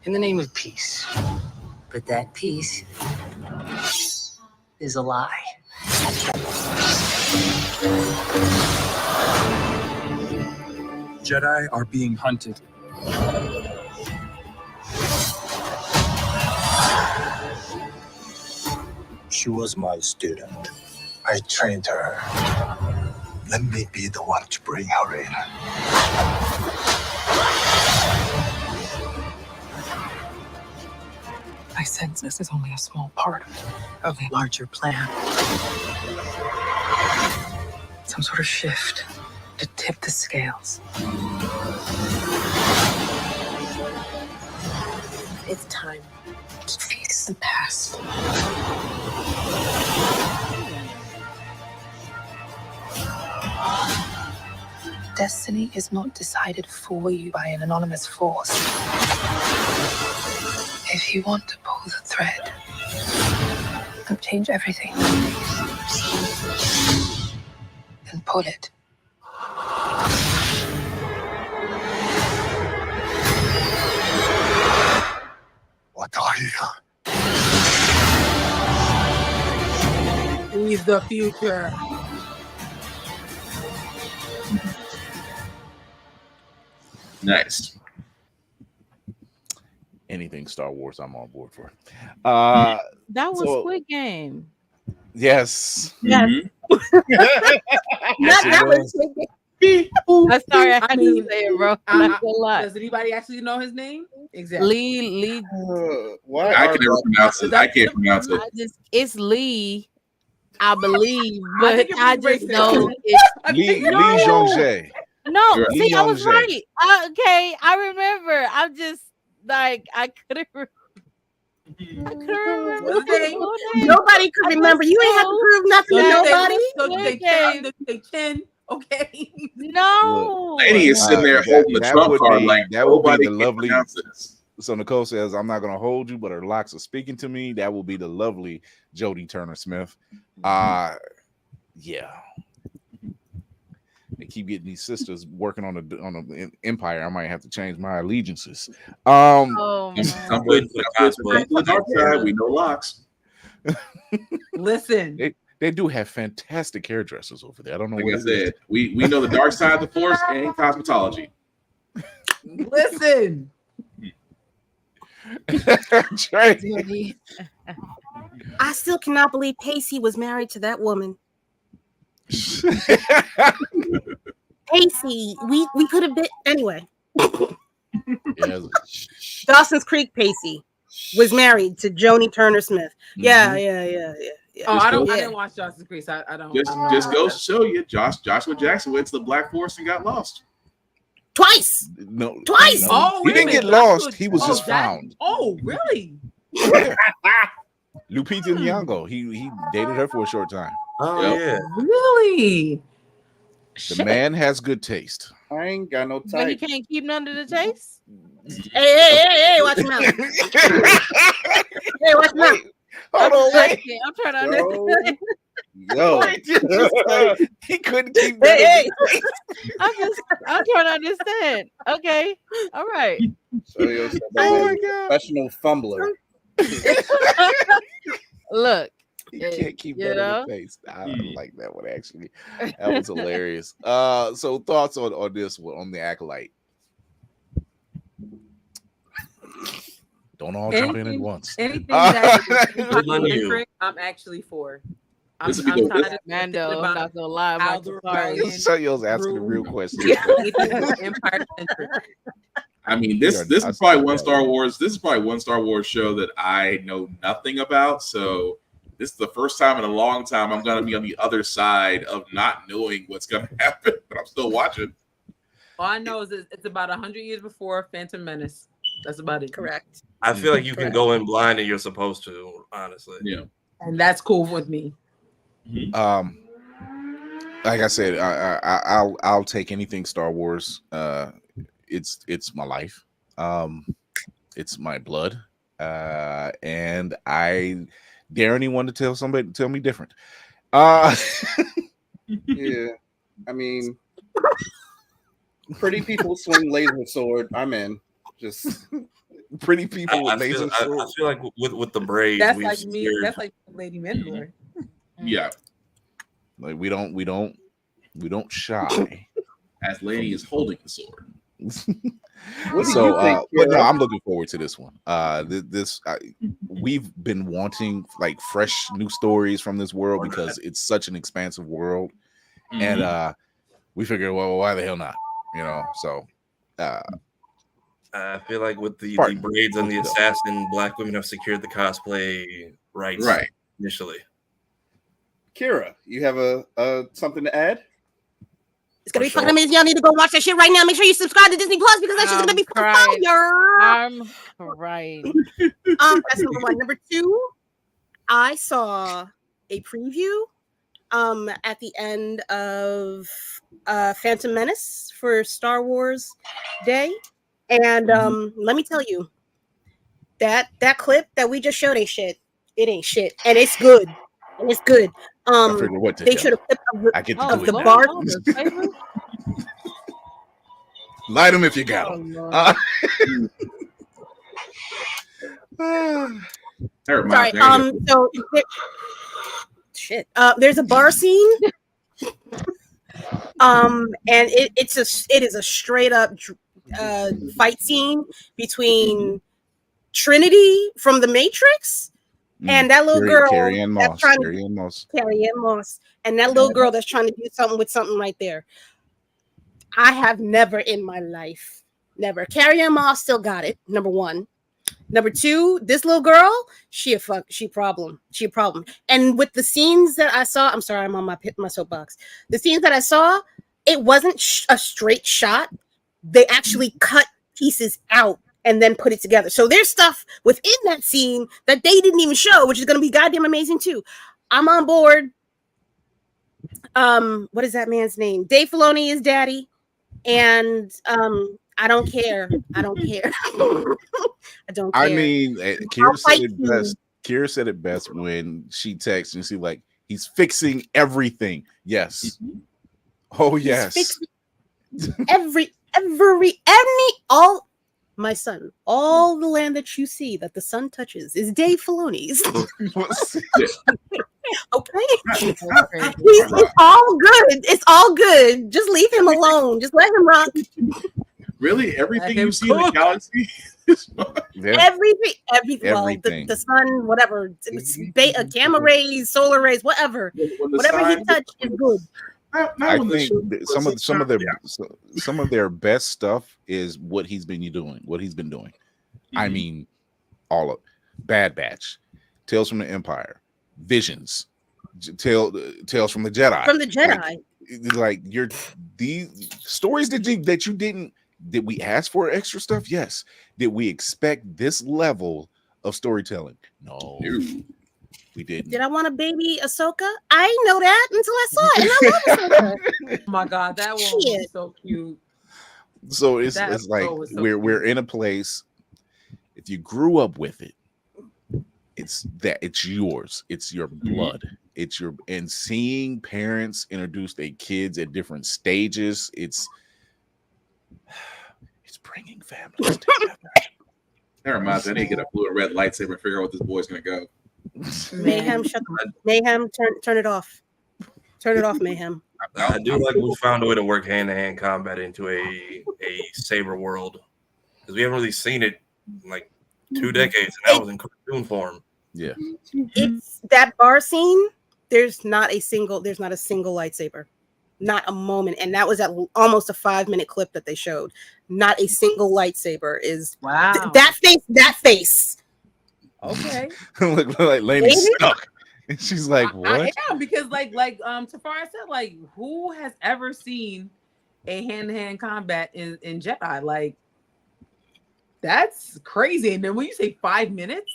Speaker 15: in the name of peace. But that peace is a lie.
Speaker 13: Jedi are being hunted.
Speaker 16: She was my student. I trained her. Let me be the one to bring her in.
Speaker 17: I sense this is only a small part of a larger plan. Some sort of shift to tip the scales. It's time to face the past. Destiny is not decided for you by an anonymous force. If you want to pull the thread and change everything, then pull it.
Speaker 16: What are you?
Speaker 6: He's the future.
Speaker 5: Nice.
Speaker 2: Anything Star Wars, I'm on board for.
Speaker 3: That was Squid Game.
Speaker 2: Yes.
Speaker 4: Yes.
Speaker 2: That
Speaker 4: was Squid Game.
Speaker 3: I'm sorry, I didn't say it, bro. Not gonna lie.
Speaker 6: Does anybody actually know his name? Exactly.
Speaker 3: Lee.
Speaker 7: Why?
Speaker 5: I can never pronounce it. I can't pronounce it.
Speaker 3: It's Lee, I believe, but
Speaker 6: think it
Speaker 3: I
Speaker 6: was
Speaker 3: just
Speaker 6: racist.
Speaker 3: know it's
Speaker 2: Lee Jong-jae.
Speaker 3: No,
Speaker 2: You're right.
Speaker 3: see,
Speaker 2: Lee
Speaker 3: I was
Speaker 2: Jong-jae.
Speaker 3: right. Okay, I remember. I'm just like I couldn't remember.
Speaker 4: Nobody could remember. You ain't have to prove nothing to nobody.
Speaker 6: So they Chen, they Chen. Okay.
Speaker 3: No.
Speaker 5: Lady is sitting there holding the trump card like
Speaker 2: that would be
Speaker 5: nobody
Speaker 2: the
Speaker 5: can
Speaker 2: lovely.
Speaker 5: pronounce it.
Speaker 2: So Nicole says, "I'm not going to hold you, but her locks are speaking to me." That will be the lovely Jodie Turner-Smith. Yeah. They keep getting these sisters working on the Empire. I might have to change my allegiances.
Speaker 5: Come with the dark side. We know locks.
Speaker 6: Listen,
Speaker 2: they do have fantastic hairdressers over there. I don't know
Speaker 5: like
Speaker 2: what
Speaker 5: I said. We know the dark side of the force and cosmetology.
Speaker 6: listen.
Speaker 4: I still cannot believe Pacey was married to that woman. Pacey, we could have been anyway. Dawson's Creek Pacey was married to Joni Turner-Smith. Yeah.
Speaker 6: Oh, I didn't watch Dawson's Creek. So I don't.
Speaker 5: Just goes to show you, Joshua Jackson went to the Black Forest and got lost.
Speaker 4: Twice.
Speaker 2: Twice.
Speaker 6: Oh,
Speaker 2: he didn't get lost. He was just found.
Speaker 6: Oh, really?
Speaker 2: Lupita Nyong'o. He dated her for a short time.
Speaker 8: Oh yeah.
Speaker 6: Really?
Speaker 2: The man has good taste.
Speaker 7: I ain't got no
Speaker 3: But he
Speaker 7: type.
Speaker 3: can't keep none of the taste.
Speaker 4: Hey, watch your mouth. Hey, watch your mouth.
Speaker 2: Hold on, wait.
Speaker 3: I'm trying to understand.
Speaker 7: Yo.
Speaker 2: He couldn't keep
Speaker 4: Hey.
Speaker 3: I'm trying to understand. Okay. All right.
Speaker 7: Show yourself
Speaker 2: Oh
Speaker 7: as
Speaker 2: my
Speaker 7: a
Speaker 2: God.
Speaker 7: professional fumbler.
Speaker 3: Look.
Speaker 2: You can't keep
Speaker 3: You
Speaker 2: that in
Speaker 3: know?
Speaker 2: the face. I like that one actually. That was hilarious. So thoughts on this one, on the Acolyte? Don't all jump in at once.
Speaker 6: Anything that is
Speaker 8: Good on you.
Speaker 6: centric, I'm actually for. I'm
Speaker 5: This would be
Speaker 6: tired
Speaker 5: the-
Speaker 6: of
Speaker 3: Mando,
Speaker 6: thinking
Speaker 3: I'm
Speaker 6: about
Speaker 3: not gonna lie,
Speaker 6: how
Speaker 3: my
Speaker 6: the
Speaker 3: Takari.
Speaker 6: rebellion
Speaker 2: So y'all's asking the
Speaker 6: grew.
Speaker 2: real question.
Speaker 6: Anything Empire centric.
Speaker 5: I mean, this
Speaker 2: Yeah,
Speaker 5: this
Speaker 2: I
Speaker 5: is probably
Speaker 2: see
Speaker 5: one
Speaker 2: that.
Speaker 5: Star Wars. This is probably one Star Wars show that I know nothing about. So this is the first time in a long time I'm gonna be on the other side of not knowing what's gonna happen, but I'm still watching.
Speaker 6: All I know is it's about 100 years before Phantom Menace. That's about it.
Speaker 4: Correct.
Speaker 8: I feel like you can go in blind and you're supposed to, honestly.
Speaker 5: Yeah.
Speaker 6: And that's cool with me.
Speaker 2: Like I said, I'll take anything Star Wars. It's my life. It's my blood. And I dare anyone to tell me different.
Speaker 7: Yeah, I mean, pretty people swing laser sword. I'm in. Just
Speaker 2: pretty people
Speaker 8: I
Speaker 2: with laser
Speaker 8: feel like with the braids,
Speaker 6: That's
Speaker 8: we've
Speaker 6: like me.
Speaker 8: secured-
Speaker 6: That's like Lady Mandalore.
Speaker 5: Yeah.
Speaker 2: Like we don't shy.
Speaker 5: As Lady is holding the sword.
Speaker 7: What do
Speaker 2: So,
Speaker 7: you think,
Speaker 2: but no,
Speaker 7: Kira?
Speaker 2: I'm looking forward to this one. We've been wanting like fresh new stories from this world because it's such an expansive world, and we figured, well, why the hell not? You know, so.
Speaker 8: I feel like with the
Speaker 2: Pardon.
Speaker 8: braids and the assassin, black women have secured the cosplay rights
Speaker 7: Right.
Speaker 8: initially.
Speaker 7: Kira, you have a something to add?
Speaker 4: It's gonna be fucking amazing. Y'all need to go watch that shit right now. Make sure you subscribe to Disney Plus because that shit's gonna be fucking fire.
Speaker 3: I'm right.
Speaker 4: That's number one. Number two, I saw a preview at the end of Phantom Menace for Star Wars Day. And let me tell you, that clip that we just showed ain't shit. It ain't shit. And it's good. And it's good.
Speaker 2: I figured what to
Speaker 4: They
Speaker 2: tell
Speaker 4: should have clipped
Speaker 2: I get to
Speaker 4: of
Speaker 2: do
Speaker 4: the
Speaker 2: it
Speaker 4: bar.
Speaker 2: Light them if you got them.
Speaker 4: Sorry. So shit. There's a bar scene. And it is a straight up fight scene between Trinity from the Matrix and that little girl
Speaker 2: Carrie-Anne
Speaker 4: that's
Speaker 2: Moss.
Speaker 4: trying to
Speaker 2: Carrie-Anne Moss.
Speaker 4: Carrie-Anne Moss, and that little girl that's trying to do something with something right there. I have never in my life, never. Carrie-Anne Moss still got it. Number one. Number two, this little girl, she a problem. And with the scenes that I saw, I'm sorry, I'm on my soapbox. The scenes that I saw, it wasn't a straight shot. They actually cut pieces out and then put it together. So there's stuff within that scene that they didn't even show, which is going to be goddamn amazing too. I'm on board. What is that man's name? Dave Filoni is daddy. And I don't care. I don't care. I don't care.
Speaker 2: I mean, Kira said it best. Kira said it best when she texted and she like, he's fixing everything. Yes. Oh yes.
Speaker 4: My son, all the land that you see that the sun touches is Dave Filoni's. Okay. It's all good. It's all good. Just leave him alone. Just let him rock.
Speaker 5: Really? Everything you see in the galaxy?
Speaker 4: Everything. Well,
Speaker 2: Everything.
Speaker 4: the sun, whatever. Gamma rays, solar rays, whatever. Whatever he touched is good.
Speaker 2: I think some of their best stuff is what he's been doing. I mean, all of Bad Batch, Tales from the Empire, Visions, Tales from the Jedi.
Speaker 4: From the Jedi.
Speaker 2: Like these stories did we ask for extra stuff? Yes. Did we expect this level of storytelling? No. We didn't.
Speaker 4: Did I want a baby Ahsoka? I didn't know that until I saw it. And I love Ahsoka.
Speaker 6: Oh my god, that one was so cute.
Speaker 2: So it's
Speaker 6: That
Speaker 2: like
Speaker 6: episode was so
Speaker 2: we're in a place. If you grew up with it, it's yours. It's your blood. It's your and seeing parents introduce their kids at different stages. It's bringing families together.
Speaker 5: That reminds me, I need to get a blue and red lightsaber and figure out what this boy's gonna go.
Speaker 4: Mayhem, Mayhem, turn it off. Turn it off, Mayhem.
Speaker 8: I do like we found a way to work hand-to-hand combat into a saber world because we haven't really seen it like 2 decades, and that was in cartoon form.
Speaker 2: Yeah.
Speaker 4: It's that bar scene. There's not a single lightsaber, not a moment, and that was at almost a 5-minute clip that they showed. Not a single lightsaber is that face.
Speaker 6: Okay.
Speaker 2: Look like Lainey's stuck. And she's like, what?
Speaker 6: I am, because like Tafara said, like, who has ever seen a hand-to-hand combat in Jedi? Like, that's crazy. And then when you say 5 minutes,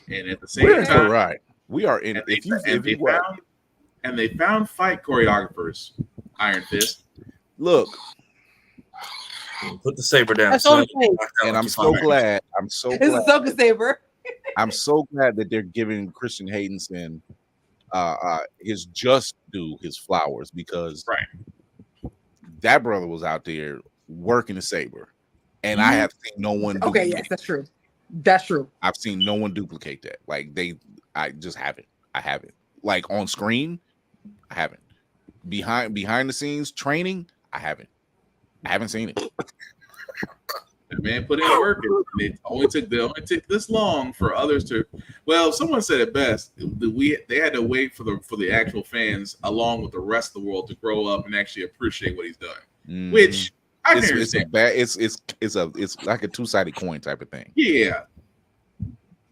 Speaker 5: and at the same
Speaker 2: We're
Speaker 5: time,
Speaker 2: right. We are in.
Speaker 5: And they found fight choreographers. Iron Fist.
Speaker 2: Look,
Speaker 8: put the saber down.
Speaker 4: That's all I'm
Speaker 8: son.
Speaker 4: saying.
Speaker 2: and I'm so glad. I'm so
Speaker 6: it's a
Speaker 2: glad.
Speaker 6: Ahsoka saber.
Speaker 2: I'm so glad that they're giving Christian Haydenson his just due, his flowers, because that brother was out there working the saber, and I have seen no one.
Speaker 6: Okay, yes, that's true. That's true.
Speaker 2: I've seen no one duplicate that. Like I just haven't. I haven't. Like on screen, I haven't. Behind the scenes training, I haven't seen it.
Speaker 5: The man put in work. It only took this long for others to. Well, someone said it best. They had to wait for the actual fans, along with the rest of the world, to grow up and actually appreciate what he's done. Which I can understand.
Speaker 2: It's like a two-sided coin type of thing.
Speaker 5: Yeah.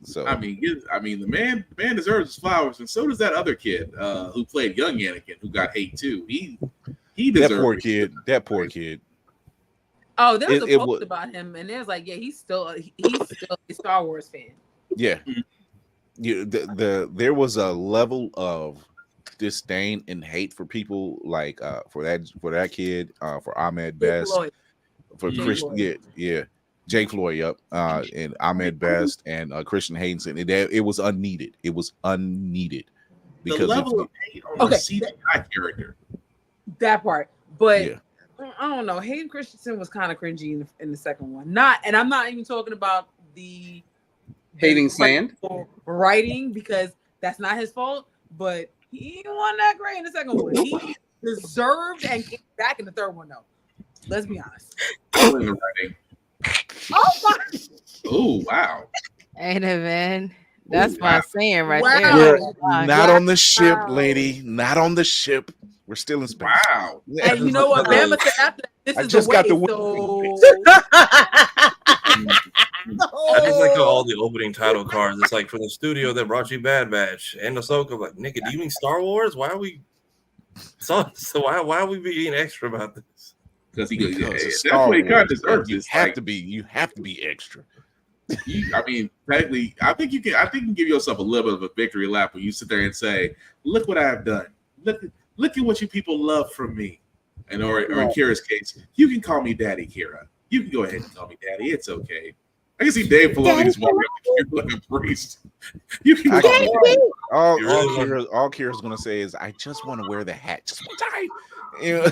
Speaker 2: So
Speaker 5: I mean, the man deserves his flowers, and so does that other kid who played young Anakin, who got hate too. He deserves
Speaker 2: that poor kid.
Speaker 6: Oh, there was a post about him, and there's like, yeah, he's still a Star Wars fan.
Speaker 2: Yeah, there was a level of disdain and hate for people like for that kid, for Ahmed Best, for Christian, yeah, Jake Floyd, yep, and Ahmed Best and Christian Haydenson. It was unneeded. It was unneeded because
Speaker 5: the level of hate on the CGI character.
Speaker 6: That part, but. Yeah. I don't know. Hayden Christensen was kind of cringy in the second one. I'm not even talking about the
Speaker 7: hating sand
Speaker 6: writing, because that's not his fault. But he won that great in the second one. He deserved and came back in the third one, though. Let's be honest.
Speaker 5: Oh in the writing.
Speaker 6: Oh my!
Speaker 5: Oh wow!
Speaker 3: Ain't it, man? That's my saying right
Speaker 2: there.
Speaker 3: We're
Speaker 2: not on the ship, lady. Not on the ship. We're still in space.
Speaker 5: Wow.
Speaker 6: And you know what? Bama said after this is
Speaker 2: just
Speaker 6: the
Speaker 2: got
Speaker 6: way,
Speaker 2: the
Speaker 8: I just like all the opening title cards. It's like, for the studio that brought you Bad Batch and Ahsoka. Like, nigga, do you mean Star Wars? Why are we so why are we being extra about this?
Speaker 5: Because that's what he kind of deserves.
Speaker 2: You have to be extra.
Speaker 5: I mean, technically, I think you can give yourself a little bit of a victory lap when you sit there and say, "Look what I've done. Look at what you people love from me." And or in Kira's case, you can call me Daddy, Kira. You can go ahead and call me Daddy. It's okay. I can see Dave Filoni just walking up to like a priest. You can call me Daddy.
Speaker 2: All Kira's gonna say is, "I just want to wear the hat just one time." You know?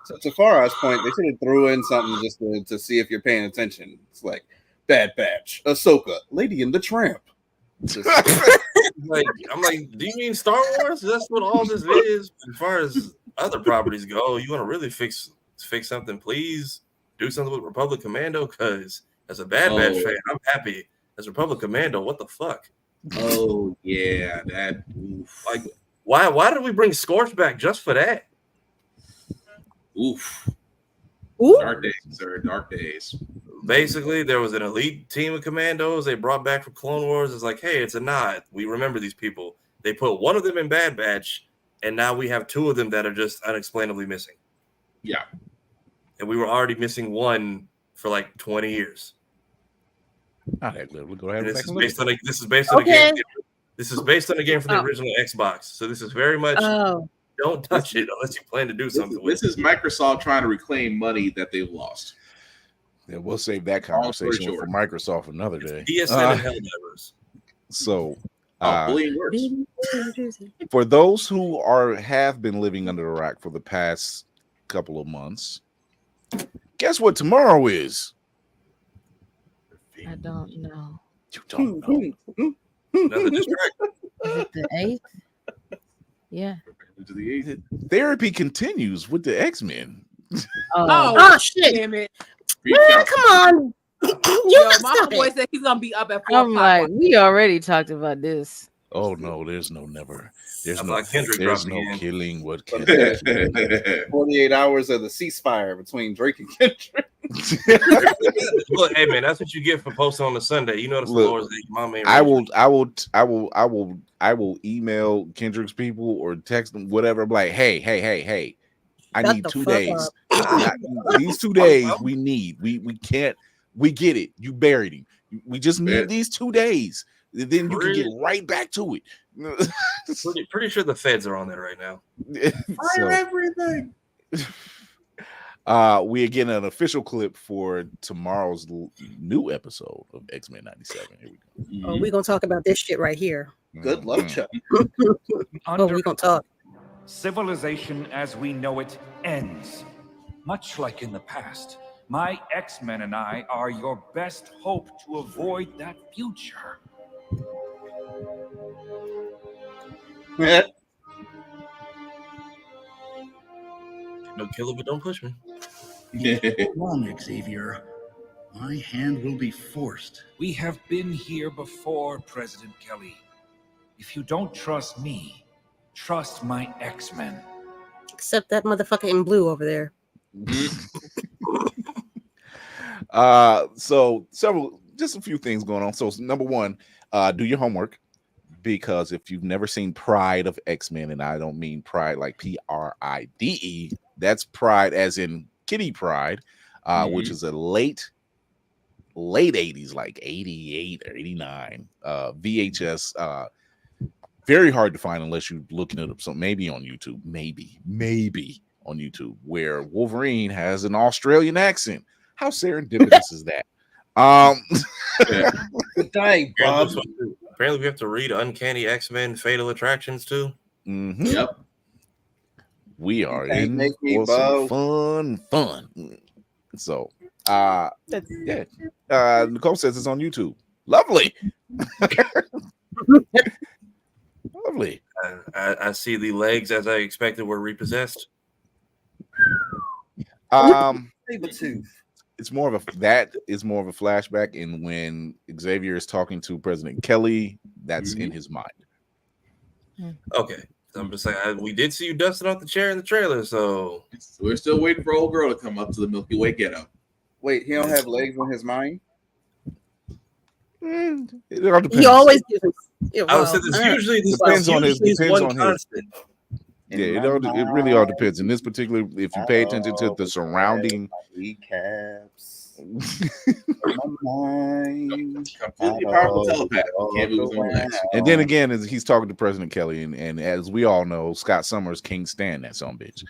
Speaker 7: So to Farah's point, they should have threw in something just to see if you're paying attention. It's like Bad Batch, Ahsoka, Lady and the Tramp.
Speaker 8: Like, I'm like, do you mean Star Wars? That's what all this is. As far as other properties go, you want to really fix something, please do something with Republic Commando, because as a Bad Batch fan, I'm happy. As Republic Commando, what the fuck?
Speaker 5: Oh yeah, that
Speaker 8: like why did we bring Scorch back just for that?
Speaker 5: Oof.
Speaker 4: Ooh.
Speaker 5: Dark days, sir. Dark days.
Speaker 8: Basically, there was an elite team of commandos they brought back from Clone Wars. It's like, hey, it's a nod. We remember these people. They put one of them in Bad Batch, and now we have two of them that are just unexplainably missing.
Speaker 5: Yeah.
Speaker 8: And we were already missing one for like 20 years.
Speaker 2: Not that good. We'll go ahead.
Speaker 8: This is based on a game. This is based on a game from the original Xbox. So this is very much don't touch it unless you plan to do something with it.
Speaker 5: This is Microsoft trying to reclaim money that they've lost.
Speaker 2: Yeah, we'll save that conversation for Microsoft another day.
Speaker 8: PSN and Helldivers.
Speaker 2: So,
Speaker 5: works.
Speaker 2: For those who have been living under the rock for the past couple of months, guess what tomorrow is?
Speaker 3: I don't know.
Speaker 2: You don't know.
Speaker 8: Another distract.
Speaker 3: Is it the 8th? Yeah.
Speaker 2: Therapy continues with the X-Men.
Speaker 4: Oh shit!
Speaker 6: Damn it!
Speaker 4: Man, come on! You
Speaker 6: Yo, my homeboy said he's gonna be up at 4
Speaker 3: I'm
Speaker 6: o'clock.
Speaker 3: like, we already talked about this.
Speaker 2: Oh no, there's no never. There's
Speaker 8: I
Speaker 2: no.
Speaker 8: thought Kendrick
Speaker 2: There's
Speaker 8: dropped
Speaker 2: no
Speaker 8: again.
Speaker 2: killing what Kendrick.
Speaker 7: 48 hours of the ceasefire between Drake and Kendrick.
Speaker 8: Look, hey man, that's what you get for posting on the Sunday. You know that's the
Speaker 2: Look,
Speaker 8: Lord's Day. Mom ain't
Speaker 2: I
Speaker 8: raised
Speaker 2: will email Kendrick's people or text them whatever. I'm like, hey, I
Speaker 4: Shut
Speaker 2: need
Speaker 4: the
Speaker 2: 2
Speaker 4: fuck
Speaker 2: days.
Speaker 4: up.
Speaker 2: These 2 days we need. We can't. We get it. You buried him. We just need these 2 days. Then you can get right back to it.
Speaker 8: pretty sure the feds are on that right now.
Speaker 2: So,
Speaker 5: everything.
Speaker 2: we are getting an official clip for tomorrow's new episode of X-Men 97. Here we go.
Speaker 4: Oh, we're gonna talk about this shit right here.
Speaker 7: Good luck, Chuck.
Speaker 4: Oh, we're gonna talk.
Speaker 14: Civilization as we know it ends. Much like in the past, my X-Men and I are your best hope to avoid that future.
Speaker 8: No killer, but don't push me.
Speaker 18: Wrong, Xavier. My hand will be forced.
Speaker 14: We have been here before, President Kelly. If you don't trust me, trust my X-Men.
Speaker 4: Except that motherfucker in blue over there.
Speaker 2: So just a few things going on. So number one, do your homework, because if you've never seen Pride of X-Men, and I don't mean Pride like Pride, that's Pride as in Kitty Pride, which is a late 80s, like 88 or 89 VHS. Very hard to find unless you're looking it up. So maybe on YouTube, maybe on YouTube, where Wolverine has an Australian accent. How serendipitous is that?
Speaker 7: Good day, Bob.
Speaker 8: Apparently, we have to read Uncanny X-Men Fatal Attractions too.
Speaker 2: Mm-hmm.
Speaker 5: Yep.
Speaker 2: We are
Speaker 7: Can't
Speaker 2: in
Speaker 7: make me
Speaker 2: for some fun. So, Nicole says it's on YouTube. Lovely. Lovely.
Speaker 8: I see the legs as I expected were repossessed.
Speaker 2: It's more of a flashback, and when Xavier is talking to President Kelly, that's in his mind.
Speaker 8: Okay, I'm just saying we did see you dusting off the chair in the trailer, so
Speaker 5: we're still waiting for old girl to come up to the Milky Way ghetto.
Speaker 7: Wait, he don't have legs on his mind?
Speaker 2: It all depends.
Speaker 4: He always gives him.
Speaker 8: I would say this usually
Speaker 2: depends on his.
Speaker 8: constant.
Speaker 2: Yeah, it really all depends. In this particular, if you pay attention to the surrounding
Speaker 7: recaps.
Speaker 5: Completely powerful telepath. Can't move his own legs.
Speaker 2: And then again, he's talking to President Kelly, and as we all know, Scott Summers can't stand that son of a bitch.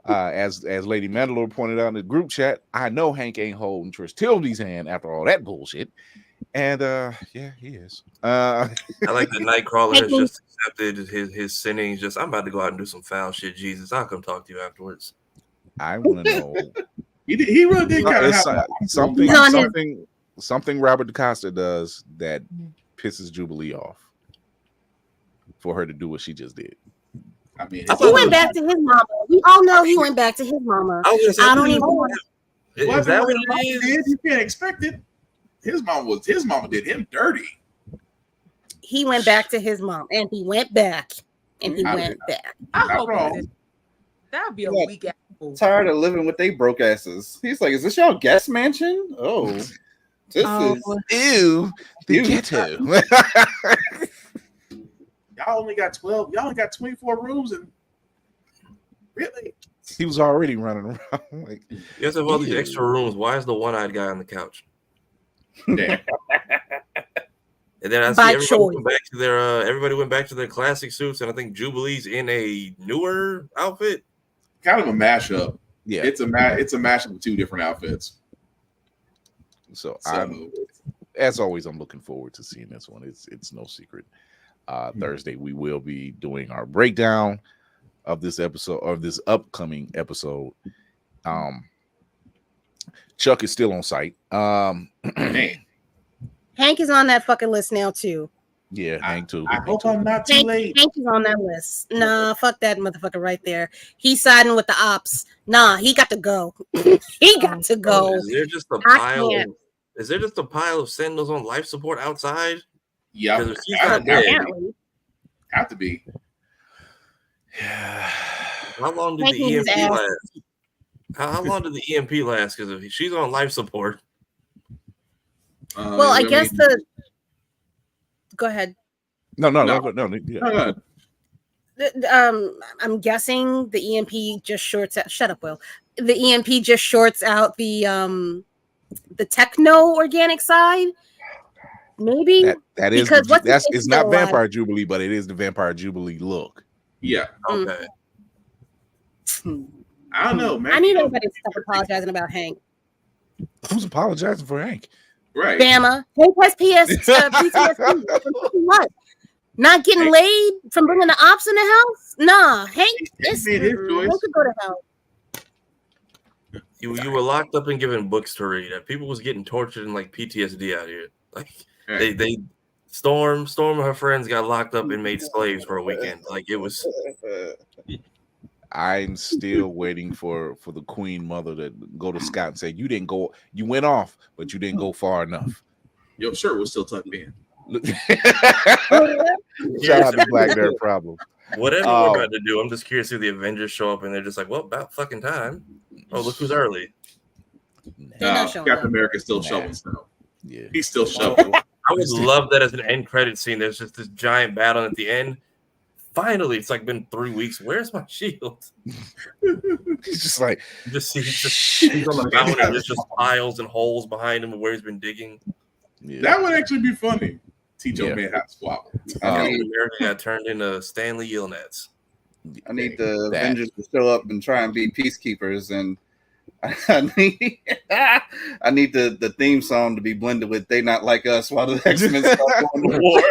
Speaker 2: As Lady Mandalore pointed out in the group chat, I know Hank ain't holding Trish Tilby's hand after all that bullshit. And yeah, he is.
Speaker 8: I like that Nightcrawler has just accepted his sinning. Just, I'm about to go out and do some foul shit. Jesus, I'll come talk to you afterwards.
Speaker 2: I want to know.
Speaker 5: He really did kind of have
Speaker 2: something Robert DaCosta does that pisses Jubilee off for her to do what she just did.
Speaker 5: I mean,
Speaker 4: he went back to his mama. We all know he went back to his mama. I don't even want
Speaker 8: to. Is that what it is?
Speaker 5: You can't expect it. His mama did him dirty.
Speaker 4: He went back to his mom, and he went back, and he went back.
Speaker 6: I hope that'd be a weak ass move.
Speaker 7: Tired of living with they broke asses. He's like, "Is this y'all guest mansion? Oh, this is
Speaker 2: ew, the ghetto."
Speaker 5: Y'all only got 12. Y'all only got 24 rooms, and really,
Speaker 2: he was already running around. Like,
Speaker 8: you guys have all these extra rooms. Why is the one-eyed guy on the couch?
Speaker 5: Damn.
Speaker 8: And then I see everybody went back to their classic suits, and I think Jubilee's in a newer outfit.
Speaker 5: Kind of a mashup.
Speaker 2: Yeah,
Speaker 5: it's a mashup of two different outfits.
Speaker 2: So as always, I'm looking forward to seeing this one. It's no secret. Thursday we will be doing our breakdown of this episode, of this upcoming episode. Chuck is still on site.
Speaker 4: Hank is on that fucking list now too.
Speaker 2: Yeah, Hank too.
Speaker 5: I hope I'm not too late.
Speaker 4: Hank is on that list. Nah, fuck that motherfucker right there. He's siding with the ops. Nah, he got to go. He got to go.
Speaker 8: Is there just a
Speaker 4: I
Speaker 8: pile?
Speaker 4: can't.
Speaker 8: Is there just a pile of sandals on life support outside?
Speaker 5: Yeah,
Speaker 8: because if she's not dead,
Speaker 5: have to be.
Speaker 8: How long did
Speaker 4: Taking
Speaker 8: the
Speaker 4: his
Speaker 8: EMP
Speaker 4: ass.
Speaker 8: last? How long did the EMP last? Because if she's on life support,
Speaker 4: Well, I guess the. Go ahead.
Speaker 2: No.
Speaker 5: Yeah.
Speaker 4: I'm guessing the EMP just shorts out. Shut up, Will. The EMP just shorts out the techno organic side. Maybe
Speaker 2: that is
Speaker 4: because what's
Speaker 2: that's
Speaker 4: his
Speaker 2: it's
Speaker 4: face
Speaker 2: not
Speaker 4: still alive?
Speaker 2: Vampire Jubilee, but it is the Vampire Jubilee look.
Speaker 5: Yeah.
Speaker 8: Okay.
Speaker 5: I don't know, man.
Speaker 4: I need everybody to stop apologizing about Hank.
Speaker 2: Who's apologizing for Hank?
Speaker 5: Right.
Speaker 4: Bama. Hank has PTSD. What? Not getting laid from bringing the ops in the house? Nah, Hank. Hank could go to hell.
Speaker 8: you were locked up and given books to read. People was getting tortured and like PTSD out here. Like they Storm and her friends got locked up and made slaves for a weekend. Like it was.
Speaker 2: I'm still waiting for the Queen Mother to go to Scott and say, you went off, but you didn't go far enough.
Speaker 5: Your shirt was still tucked in.
Speaker 2: Shout out to Black Nerd Problem.
Speaker 8: Whatever we're about to do, I'm just curious if the Avengers show up and they're just like, well, about fucking time. Oh, look who's early.
Speaker 5: Captain America's still showing stuff. Yeah. He's still showing.
Speaker 8: I would love that as an end credit scene. There's just this giant battle at the end. Finally, it's like been 3 weeks. Where's my shield?
Speaker 2: He's just like,
Speaker 8: he's on the mountain and there's just piles and holes behind him where he's been digging.
Speaker 2: Yeah.
Speaker 5: That would actually be funny. Teach your man how to squabble.
Speaker 8: America got turned into Stanley Yelnats.
Speaker 7: I need the Avengers to show up and try and be peacekeepers, and I need the theme song to be blended with "They Not Like Us" while the X-Men start going to war.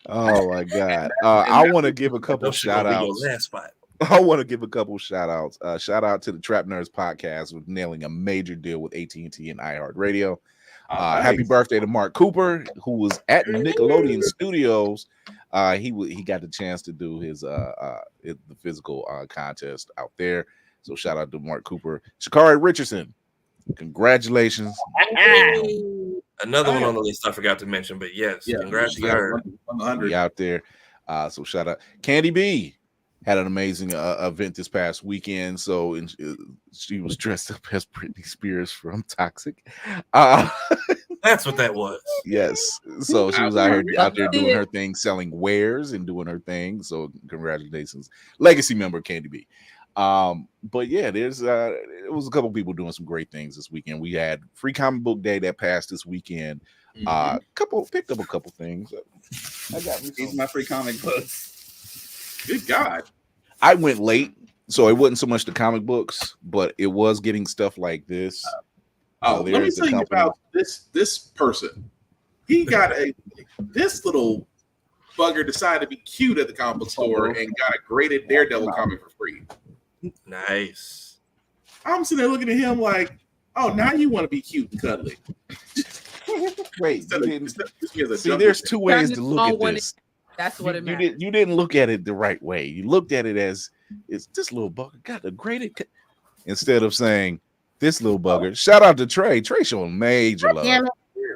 Speaker 2: Oh my God! I want to give a couple shout outs. I want to give a couple shout outs. Shout out to the Trap Nerds podcast with nailing a major deal with AT&T and iHeartRadio. Happy birthday to Mark Cooper, who was at Nickelodeon Studios. He got the chance to do his the physical contest out there. So shout out to Mark Cooper. Shakari Richardson, congratulations.
Speaker 8: Another one on the list I forgot to mention, but yes, congrats to her.
Speaker 2: Out there. So shout out. Candy B had an amazing event this past weekend. So she was dressed up as Britney Spears from Toxic.
Speaker 8: That's what that was.
Speaker 2: Yes. So she was out there doing her thing, selling wares and doing her thing. So congratulations, legacy member Candy B. But yeah, there's it was a couple people doing some great things this weekend. We had Free Comic Book Day that passed this weekend. Picked up a couple things.
Speaker 7: I got these my free comic books.
Speaker 5: Good God.
Speaker 2: I went late, so it wasn't so much the comic books, but it was getting stuff like this.
Speaker 5: Let me tell you about this person. He got this little bugger decided to be cute at the comic book store and got a graded Daredevil comic for free.
Speaker 8: Nice.
Speaker 5: I'm sitting there looking at him like, oh, now you want to be cute and cuddly.
Speaker 2: Wait, see, there's two ways to look at this.
Speaker 6: That's what it meant.
Speaker 2: You didn't look at it the right way. You looked at it as it's this little bugger got a graded instead of saying this little bugger. Shout out to Trey. Trey showing major love.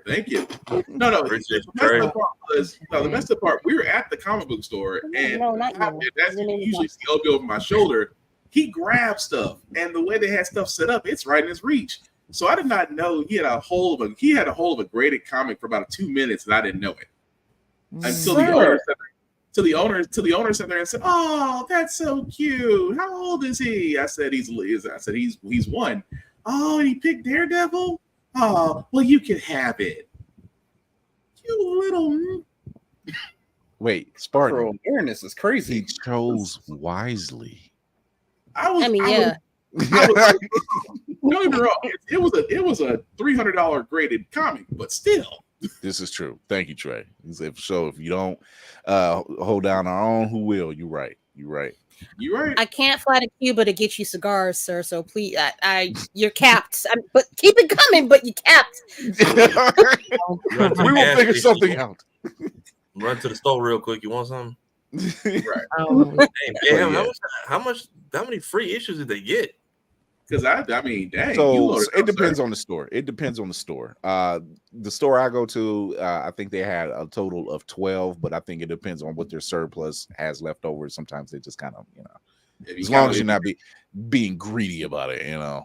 Speaker 5: Thank you. No. The messed up part. We were at the comic book store, and that's usually see Obi over my shoulder. He grabbed stuff, and the way they had stuff set up, it's right in his reach. So I did not know he had a hold of a graded comic for about 2 minutes, and I didn't know it until the owner sat there and said, "Oh, that's so cute. How old is he?" I said, "He's one." Oh, and he picked Daredevil. Oh, well, you can have it. You little.
Speaker 2: Wait, Spartan.
Speaker 7: Awareness is crazy.
Speaker 2: He chose wisely.
Speaker 5: Don't get me wrong. It was a $300 graded comic, but still.
Speaker 2: This is true. Thank you, Trey. If you don't hold down our own, who will? You're right.
Speaker 5: You're right.
Speaker 4: I can't fly to Cuba to get you cigars, sir. So please, you're capped. But keep it coming. But you capped.
Speaker 2: We will figure something out.
Speaker 8: Run to the store real quick. You want something?
Speaker 5: Right.
Speaker 8: Damn, how many free issues did they get?
Speaker 5: Because I mean, dang.
Speaker 2: So it depends on the store. It depends on the store. The store I go to, I think they had a total of 12, but I think it depends on what their surplus has left over. Sometimes they just kind of, as long as you're not being greedy about it,
Speaker 5: Yeah,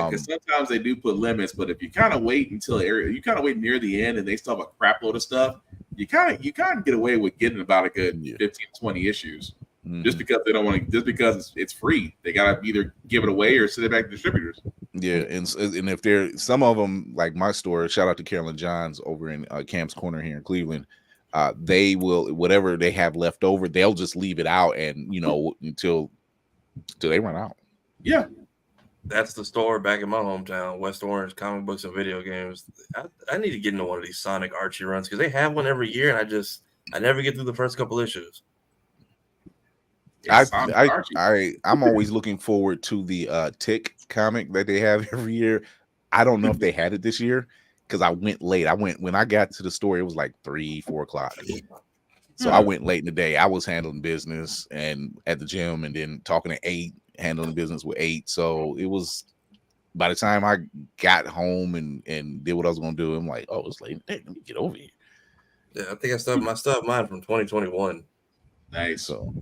Speaker 5: because sometimes they do put limits, but if you kind of wait near the end and they still have a crap load of stuff, you kind of get away with getting about a good 15 to 20 issues. Just because they don't want to, just because it's free, they gotta either give it away or send it back to distributors.
Speaker 2: Yeah, and if they're some of them, like my store, shout out to Carolyn Johns over in Camp's Corner here in Cleveland. They will, whatever they have left over, they'll just leave it out, and until they run out.
Speaker 5: Yeah,
Speaker 8: that's the store back in my hometown, West Orange, comic books and video games. I need to get into one of these Sonic Archie runs because they have one every year, and I never get through the first couple issues.
Speaker 2: I'm always looking forward to the Tick comic that they have every year. I don't know if they had it this year because I went late. When I got to the store, it was like 3-4 o'clock. So I went late in the day. I was handling business and at the gym, and then talking to 8, handling business with 8. So it was, by the time I got home and did what I was gonna do, I'm like, oh, it's late. Hey, let me get over here.
Speaker 8: Yeah, I think I stopped mine from 2021.
Speaker 5: Nice.
Speaker 2: So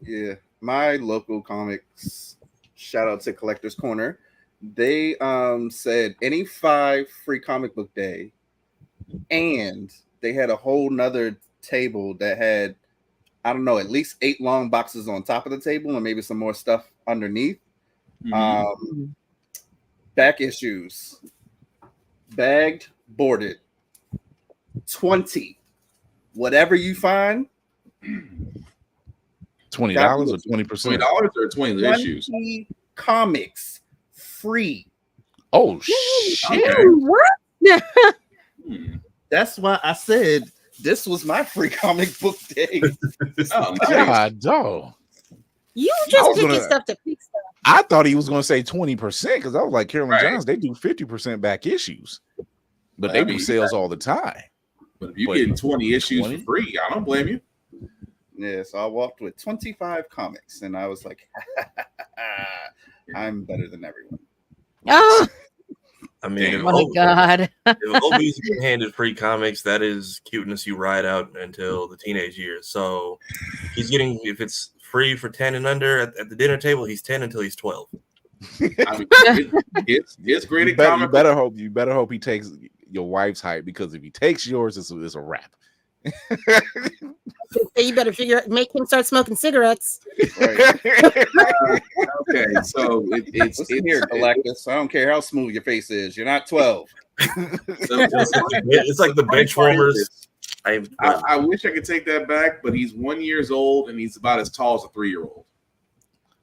Speaker 7: yeah, my local comics, shout out to Collector's Corner. They said any 5 free comic book day, and they had a whole nother table that had, I don't know, at least 8 long boxes on top of the table and maybe some more stuff underneath. Back issues, bagged, boarded, 20. Whatever you find,
Speaker 2: $20 or 20%?
Speaker 5: $20 or 20 issues?
Speaker 7: Comics free.
Speaker 2: Oh shit!
Speaker 7: Okay.
Speaker 4: What?
Speaker 7: That's why I said this was my free comic book day.
Speaker 2: Oh God, dog!
Speaker 4: You just picking stuff to pick stuff.
Speaker 2: I thought he was going to say 20% because I was like, Carolyn Johns, they do 50% back issues, but they do sales all the time.
Speaker 5: But if you're getting 20 issues for free, I don't blame you.
Speaker 7: Yeah, so I walked with 25 comics, and I was like, I'm better than everyone.
Speaker 4: Oh,
Speaker 8: I mean,
Speaker 3: God!
Speaker 8: If Obi's been handed free comics, that is cuteness you ride out until the teenage years. So he's getting, if it's free for 10 and under at the dinner table, he's 10 until he's 12.
Speaker 5: I mean, it's great.
Speaker 2: You better hope he takes your wife's height, because if he takes yours, it's a wrap.
Speaker 4: You better make him start smoking cigarettes.
Speaker 7: Right. Okay, so it's here, Galactus. I don't care how smooth your face is. You're not 12.
Speaker 8: It's like the bench warmers.
Speaker 5: I wish I could take that back, but he's 1 year old and he's about as tall as a 3-year-old.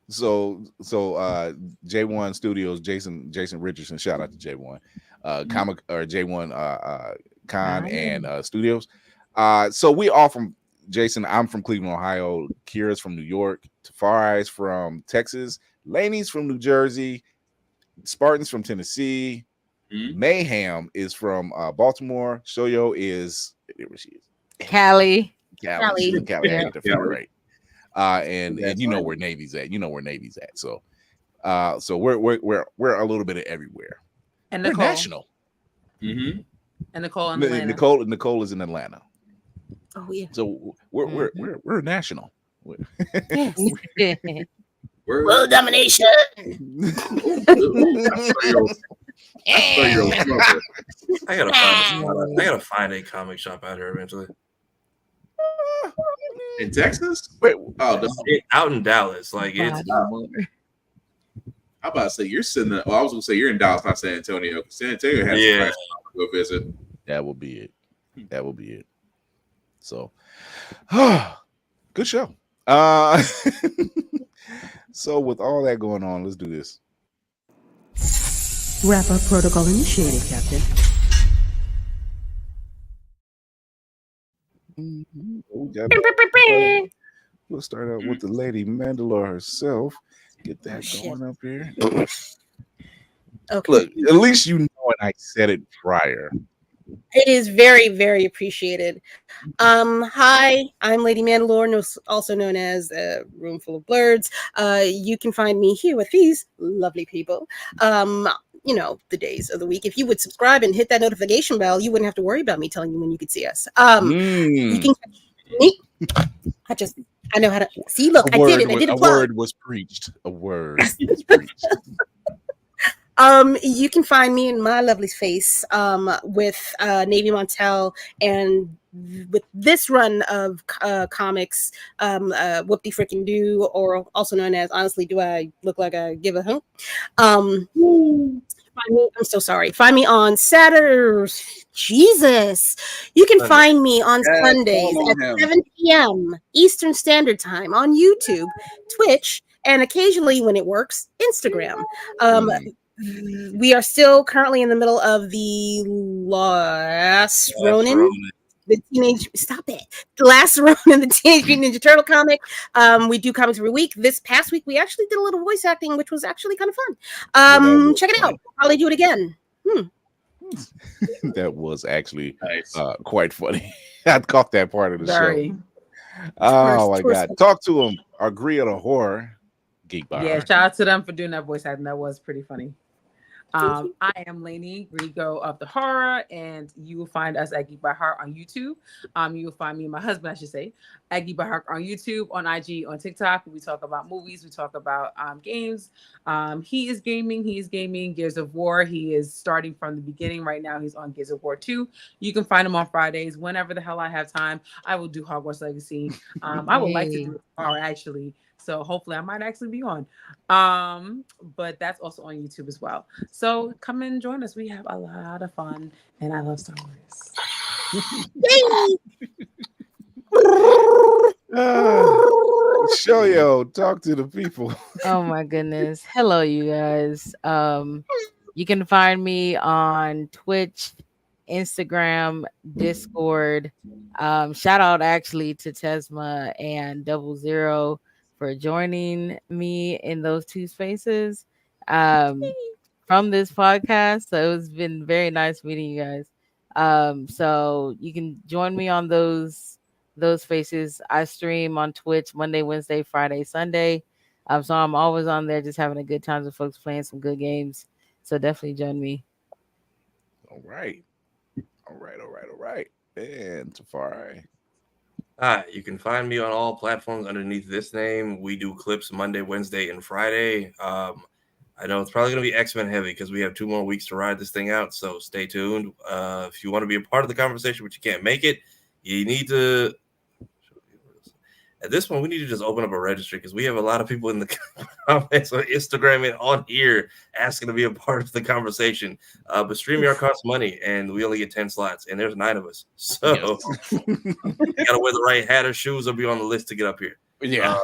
Speaker 2: So J1 Studios, Jason Richardson, shout out to J1 comic or J1 Con and Studios. So we all from Jason. I'm from Cleveland, Ohio. Kira's from New York. Tafari's from Texas. Laney's from New Jersey. Spartan's from Tennessee. Mayhem is from Baltimore. Shoyo is where she is.
Speaker 3: Cali.
Speaker 2: She's in Cali.
Speaker 3: Yeah.
Speaker 2: I get the figure right. And you know where Navy's at. So so we're a little bit of everywhere.
Speaker 6: And
Speaker 2: we're
Speaker 6: Nicole.
Speaker 2: national.
Speaker 6: And Nicole in Atlanta.
Speaker 2: Nicole is in Atlanta.
Speaker 4: Oh yeah.
Speaker 2: So we're national.
Speaker 4: World domination.
Speaker 8: I gotta find a comic shop out here eventually.
Speaker 5: In Texas?
Speaker 2: Wait,
Speaker 8: out in Dallas. Like it's.
Speaker 5: How about to say you're sitting there? Well, I was gonna say you're in Dallas, not San Antonio. San Antonio has some nice to go visit.
Speaker 2: That will be it. So, good show. So with all that going on, let's do this.
Speaker 19: Wrap-up protocol initiated, Captain.
Speaker 2: We We'll start out with the Lady Mandalore herself. Get that going up here.
Speaker 4: Okay.
Speaker 2: Look, at least you know and I said it prior.
Speaker 4: It is very, very appreciated. Hi, I'm Lady Mandalore, also known as Room Full of Blerds. You can find me here with these lovely people. The days of the week. If you would subscribe and hit that notification bell, you wouldn't have to worry about me telling you when you could see us. You can catch me. I know how to see. Look, I did it. I did a plug.
Speaker 2: word was preached. A word was preached.
Speaker 4: You can find me in my lovely face with Navy Montel and with this run of comics, Whoop-de Frickin' Do, or also known as Honestly, Do I Look Like I Give a Hump? I'm so sorry. Find me on Saturdays. Jesus. You can find me on Sundays at 7 p.m. Eastern Standard Time on YouTube, Twitch, and occasionally, when it works, Instagram. We are still currently in the middle of the Last Ronin. The Last Ronin, the Teenage Mutant Ninja Turtle comic. We do comics every week. This past week, we actually did a little voice acting, which was actually kind of fun. Check it out. I'll probably do it again.
Speaker 2: That was actually quite funny. I caught that part of the
Speaker 6: Very.
Speaker 2: show. Oh my God. Talk to him. Agree on a horror. Geek by
Speaker 6: Yeah,
Speaker 2: Heart.
Speaker 6: shout out to them for doing that voice acting. That was pretty funny. I am Lainey Grigo of the Horror, and you will find us at Geek by Heart on YouTube. You will find me and my husband, I should say, at Geek by Heart on YouTube, on IG, on TikTok. We talk about movies. We talk about games. He is gaming Gears of War. He is starting from the beginning. Right now, he's on Gears of War 2. You can find him on Fridays. Whenever the hell I have time, I will do Hogwarts Legacy. I would like to do it tomorrow, actually. So hopefully I might actually be on. But that's also on YouTube as well. So come and join us. We have a lot of fun, and I love Star Wars.
Speaker 2: Shoyo, talk to the people.
Speaker 3: Oh my goodness. Hello, you guys. You can find me on Twitch, Instagram, Discord. Shout out actually to Tesma and 00 for joining me in those two spaces from this podcast. So it's been very nice meeting you guys. So you can join me on those spaces. I stream on Twitch Monday, Wednesday, Friday, Sunday. So I'm always on there just having a good time with folks playing some good games. So definitely join me.
Speaker 2: All right. And Tafari.
Speaker 8: Hi, you can find me on all platforms underneath this name. We do clips Monday, Wednesday, and Friday. I know it's probably going to be X-Men heavy because we have 2 more weeks to ride this thing out, so stay tuned. If you want to be a part of the conversation but you can't make it, you need to... At this point, we need to just open up a registry because we have a lot of people in the comments on Instagram and on here asking to be a part of the conversation. But StreamYard costs money, and we only get 10 slots, and there's 9 of us. So you got to wear the right hat or shoes or be on the list to get up here.
Speaker 2: Yeah.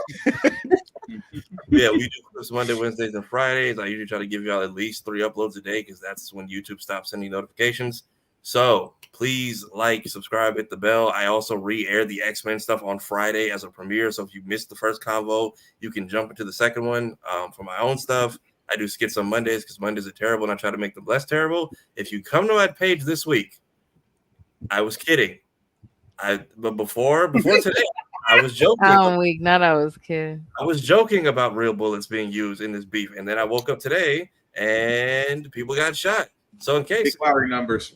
Speaker 8: Yeah, we do clips Monday, Wednesdays, and Fridays. I usually try to give y'all at least 3 uploads a day because that's when YouTube stops sending notifications. So please like, subscribe, hit the bell. I also re-air the X-Men stuff on Friday as a premiere. So if you missed the first convo, you can jump into the second one. For my own stuff, I do skits on Mondays because Mondays are terrible and I try to make them less terrible. If you come to my page this week, I was kidding. But before today, I was joking.
Speaker 3: I was kidding.
Speaker 8: I was joking about real bullets being used in this beef. And then I woke up today and people got shot. So in case
Speaker 5: lottery numbers.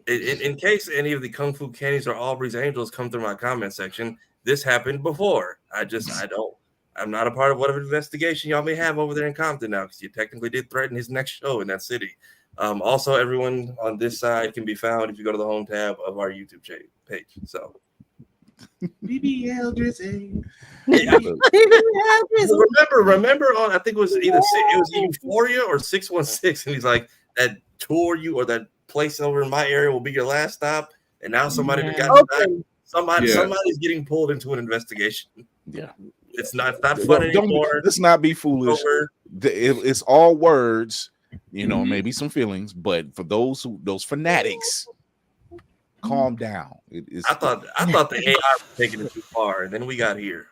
Speaker 8: In case any of the Kung Fu Kennies or Aubrey's Angels come through my comment section, this happened before. I'm not a part of whatever investigation y'all may have over there in Compton now, because you technically did threaten his next show in that city. Also, everyone on this side can be found if you go to the home tab of our YouTube page. So,
Speaker 5: BBL Drizzy.
Speaker 8: Remember on, I think it was Euphoria or 616, and he's like, that tour you or that place over in my area will be your last stop, and now somebody got somebody's getting pulled into an investigation.
Speaker 2: Yeah,
Speaker 8: it's not fun anymore.
Speaker 2: Let's not be foolish. It's all words, maybe some feelings, but for those fanatics, calm down.
Speaker 8: I thought the AI was taking it too far, and then we got here.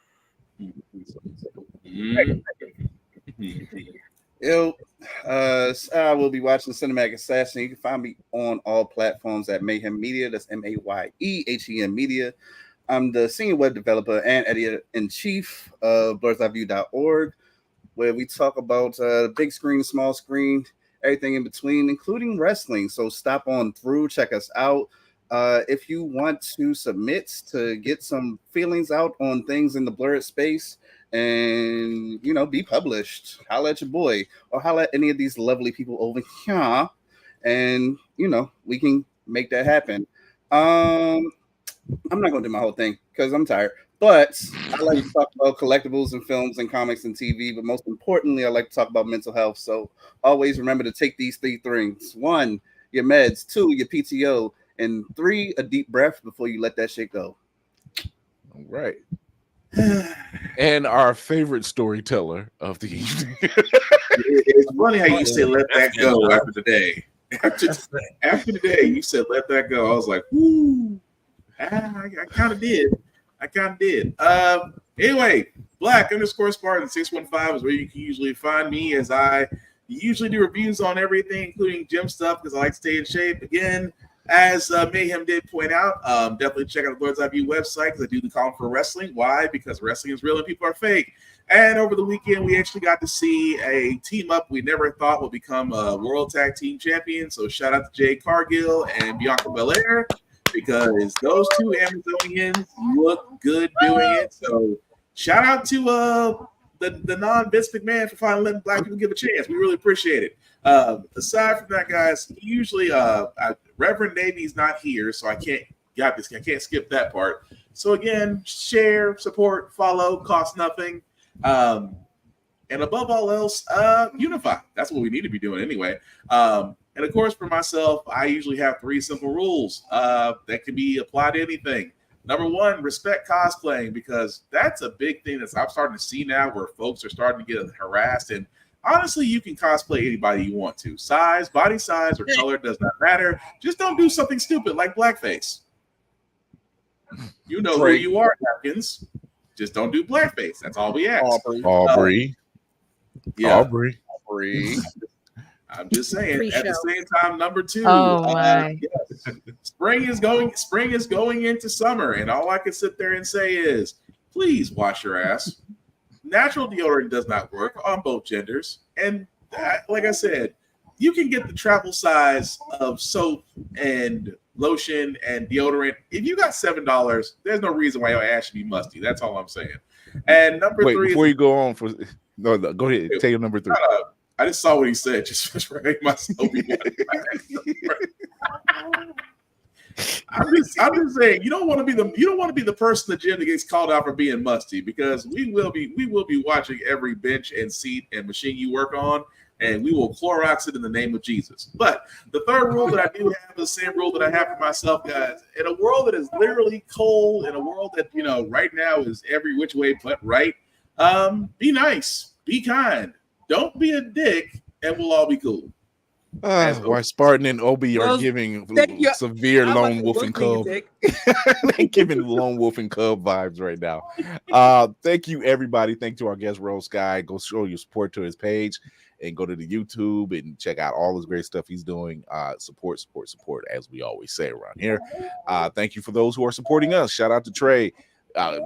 Speaker 7: Yo, I will be watching Cinematic Assassin. You can find me on all platforms at Mayhem Media. That's MAYEHEM Media. I'm the senior web developer and editor-in-chief of blerdview.org, where we talk about big screen, small screen, everything in between, including wrestling. So stop on through, check us out. If you want to submit to get some feelings out on things in the Blerd space and, you know, be published, holla at your boy or holla at any of these lovely people over here. And, you know, we can make that happen. I'm not going to do my whole thing because I'm tired. But I like to talk about collectibles and films and comics and TV. But most importantly, I like to talk about mental health. So always remember to take these 3 things. 1, your meds. 2, your PTO. And 3, a deep breath before you let that shit go.
Speaker 2: All right. And our favorite storyteller of the evening.
Speaker 5: It's funny how you say let that go after the day. After the day, you said let that go. I was like, whoo. I kind of did. Anyway, Black_Spartan615 is where you can usually find me, as I usually do reviews on everything, including gym stuff, because I like to stay in shape. Again, as Mayhem did point out, definitely check out the Blerd's Eye View website, because I do the column for wrestling. Why? Because wrestling is real and people are fake. And over the weekend, we actually got to see a team up we never thought would become a World Tag Team Champion. So shout out to Jay Cargill and Bianca Belair, because those 2 Amazonians look good doing it. So shout out to the non-Vince McMahon for finally letting Black people give a chance. We really appreciate it. Aside from that, guys, usually Reverend Navy's not here, so I can't skip that part. So again, share, support, follow, cost nothing. And above all else, unify. That's what we need to be doing anyway. And of course, for myself, I usually have 3 simple rules that can be applied to anything. Number 1, respect cosplaying, because that's a big thing that I'm starting to see now, where folks are starting to get harassed. And honestly, you can cosplay anybody you want to. Size, body size, or color does not matter. Just don't do something stupid like blackface. You know who you are, Hopkins. Just don't do blackface. That's all we ask.
Speaker 2: Aubrey.
Speaker 5: I'm just saying.
Speaker 4: Pre-show.
Speaker 5: At the same time, number 2.
Speaker 3: Oh my!
Speaker 5: Yes, spring is going into summer, and all I can sit there and say is, please wash your ass. Natural deodorant does not work on both genders, and like I said, you can get the travel size of soap and lotion and deodorant. If you got $7, there's no reason why your ass should be musty. That's all I'm saying. And number 3.
Speaker 2: Before you go on, no, go ahead. Take your number 3.
Speaker 5: I just saw what he said. Just right myself. I'm just saying, you don't want to be the person in the gym that gets called out for being musty, because we will be watching every bench and seat and machine you work on, and we will Clorox it in the name of Jesus. But the 3rd rule that I do have is the same rule that I have for myself, guys. In a world that is literally cold, in a world that right now is every which way but right, be nice, be kind. Don't be a dick, and we'll all be cool.
Speaker 2: Why Spartan and Obi are giving severe lone wolf and cub. They're giving lone wolf and cub vibes right now. Thank you, everybody. Thank you to our guest, Rose Sky. Go show your support to his page and go to the YouTube and check out all his great stuff he's doing. Support, as we always say around here. Thank you for those who are supporting us. Shout out to Trey.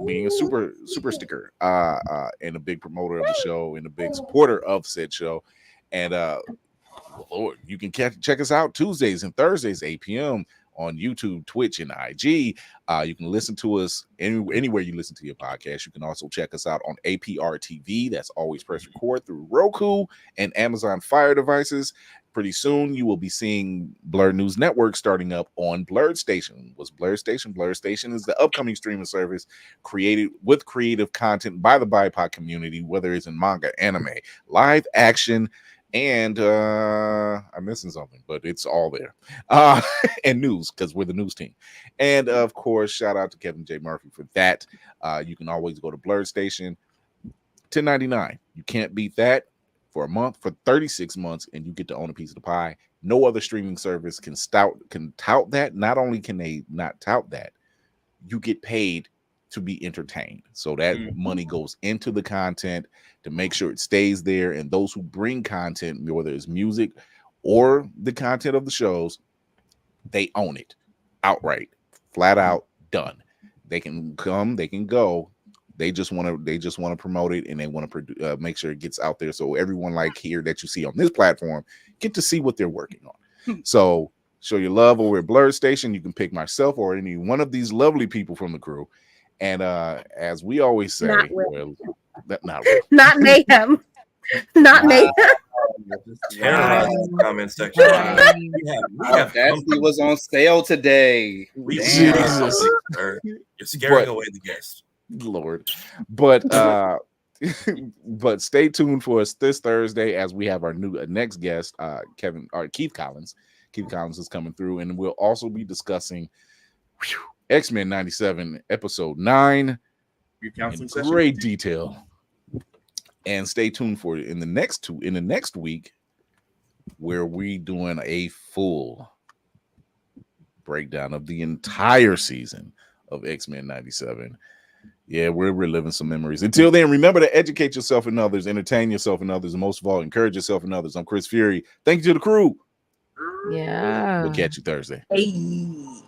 Speaker 2: Being a super sticker and a big promoter of the show and a big supporter of said show. And Lord, you can check us out Tuesdays and Thursdays 8 p.m. on YouTube, Twitch, and IG. You can listen to us anywhere you listen to your podcast. You can also check us out on APR TV. That's always press record through Roku and Amazon Fire devices. Pretty soon, you will be seeing Blerd News Network starting up on Blerd Station. What's Blerd Station? Blerd Station is the upcoming streaming service created with creative content by the BIPOC community, whether it's in manga, anime, live action, and I'm missing something, but it's all there. And news, because we're the news team. And of course, shout out to Kevin J. Murphy for that. You can always go to Blerd Station, $10.99. You can't beat that. For a month, for 36 months, and you get to own a piece of the pie. No other streaming service can tout that. Not only can they not tout that, you get paid to be entertained. So that money goes into the content to make sure it stays there. And those who bring content, whether it's music or the content of the shows, they own it outright, flat out, done. They can come, they can go. They just want to promote it, and they want to make sure it gets out there, so everyone like here that you see on this platform get to see what they're working on. So show your love over at Blerd Station. You can pick myself or any one of these lovely people from the crew. And as we always say,
Speaker 4: Not Will.
Speaker 2: not
Speaker 4: Not Mayhem. Not Mayhem.
Speaker 8: Terrorize the comment section.
Speaker 7: Audacity was on sale today.
Speaker 2: Jesus.
Speaker 8: You're scaring away the guests.
Speaker 2: Lord. But but stay tuned for us this Thursday as we have our next guest, Keith Collins. Keith Collins is coming through, and we'll also be discussing X-Men 97 episode 9 in great detail. And stay tuned for it in the next week, where we doing a full breakdown of the entire season of X-Men 97. Yeah, we're reliving some memories. Until then, remember to educate yourself and others, entertain yourself and others, and most of all, encourage yourself and others. I'm Chris Fury. Thank you to the crew.
Speaker 3: Yeah.
Speaker 2: We'll catch you Thursday.
Speaker 6: Hey.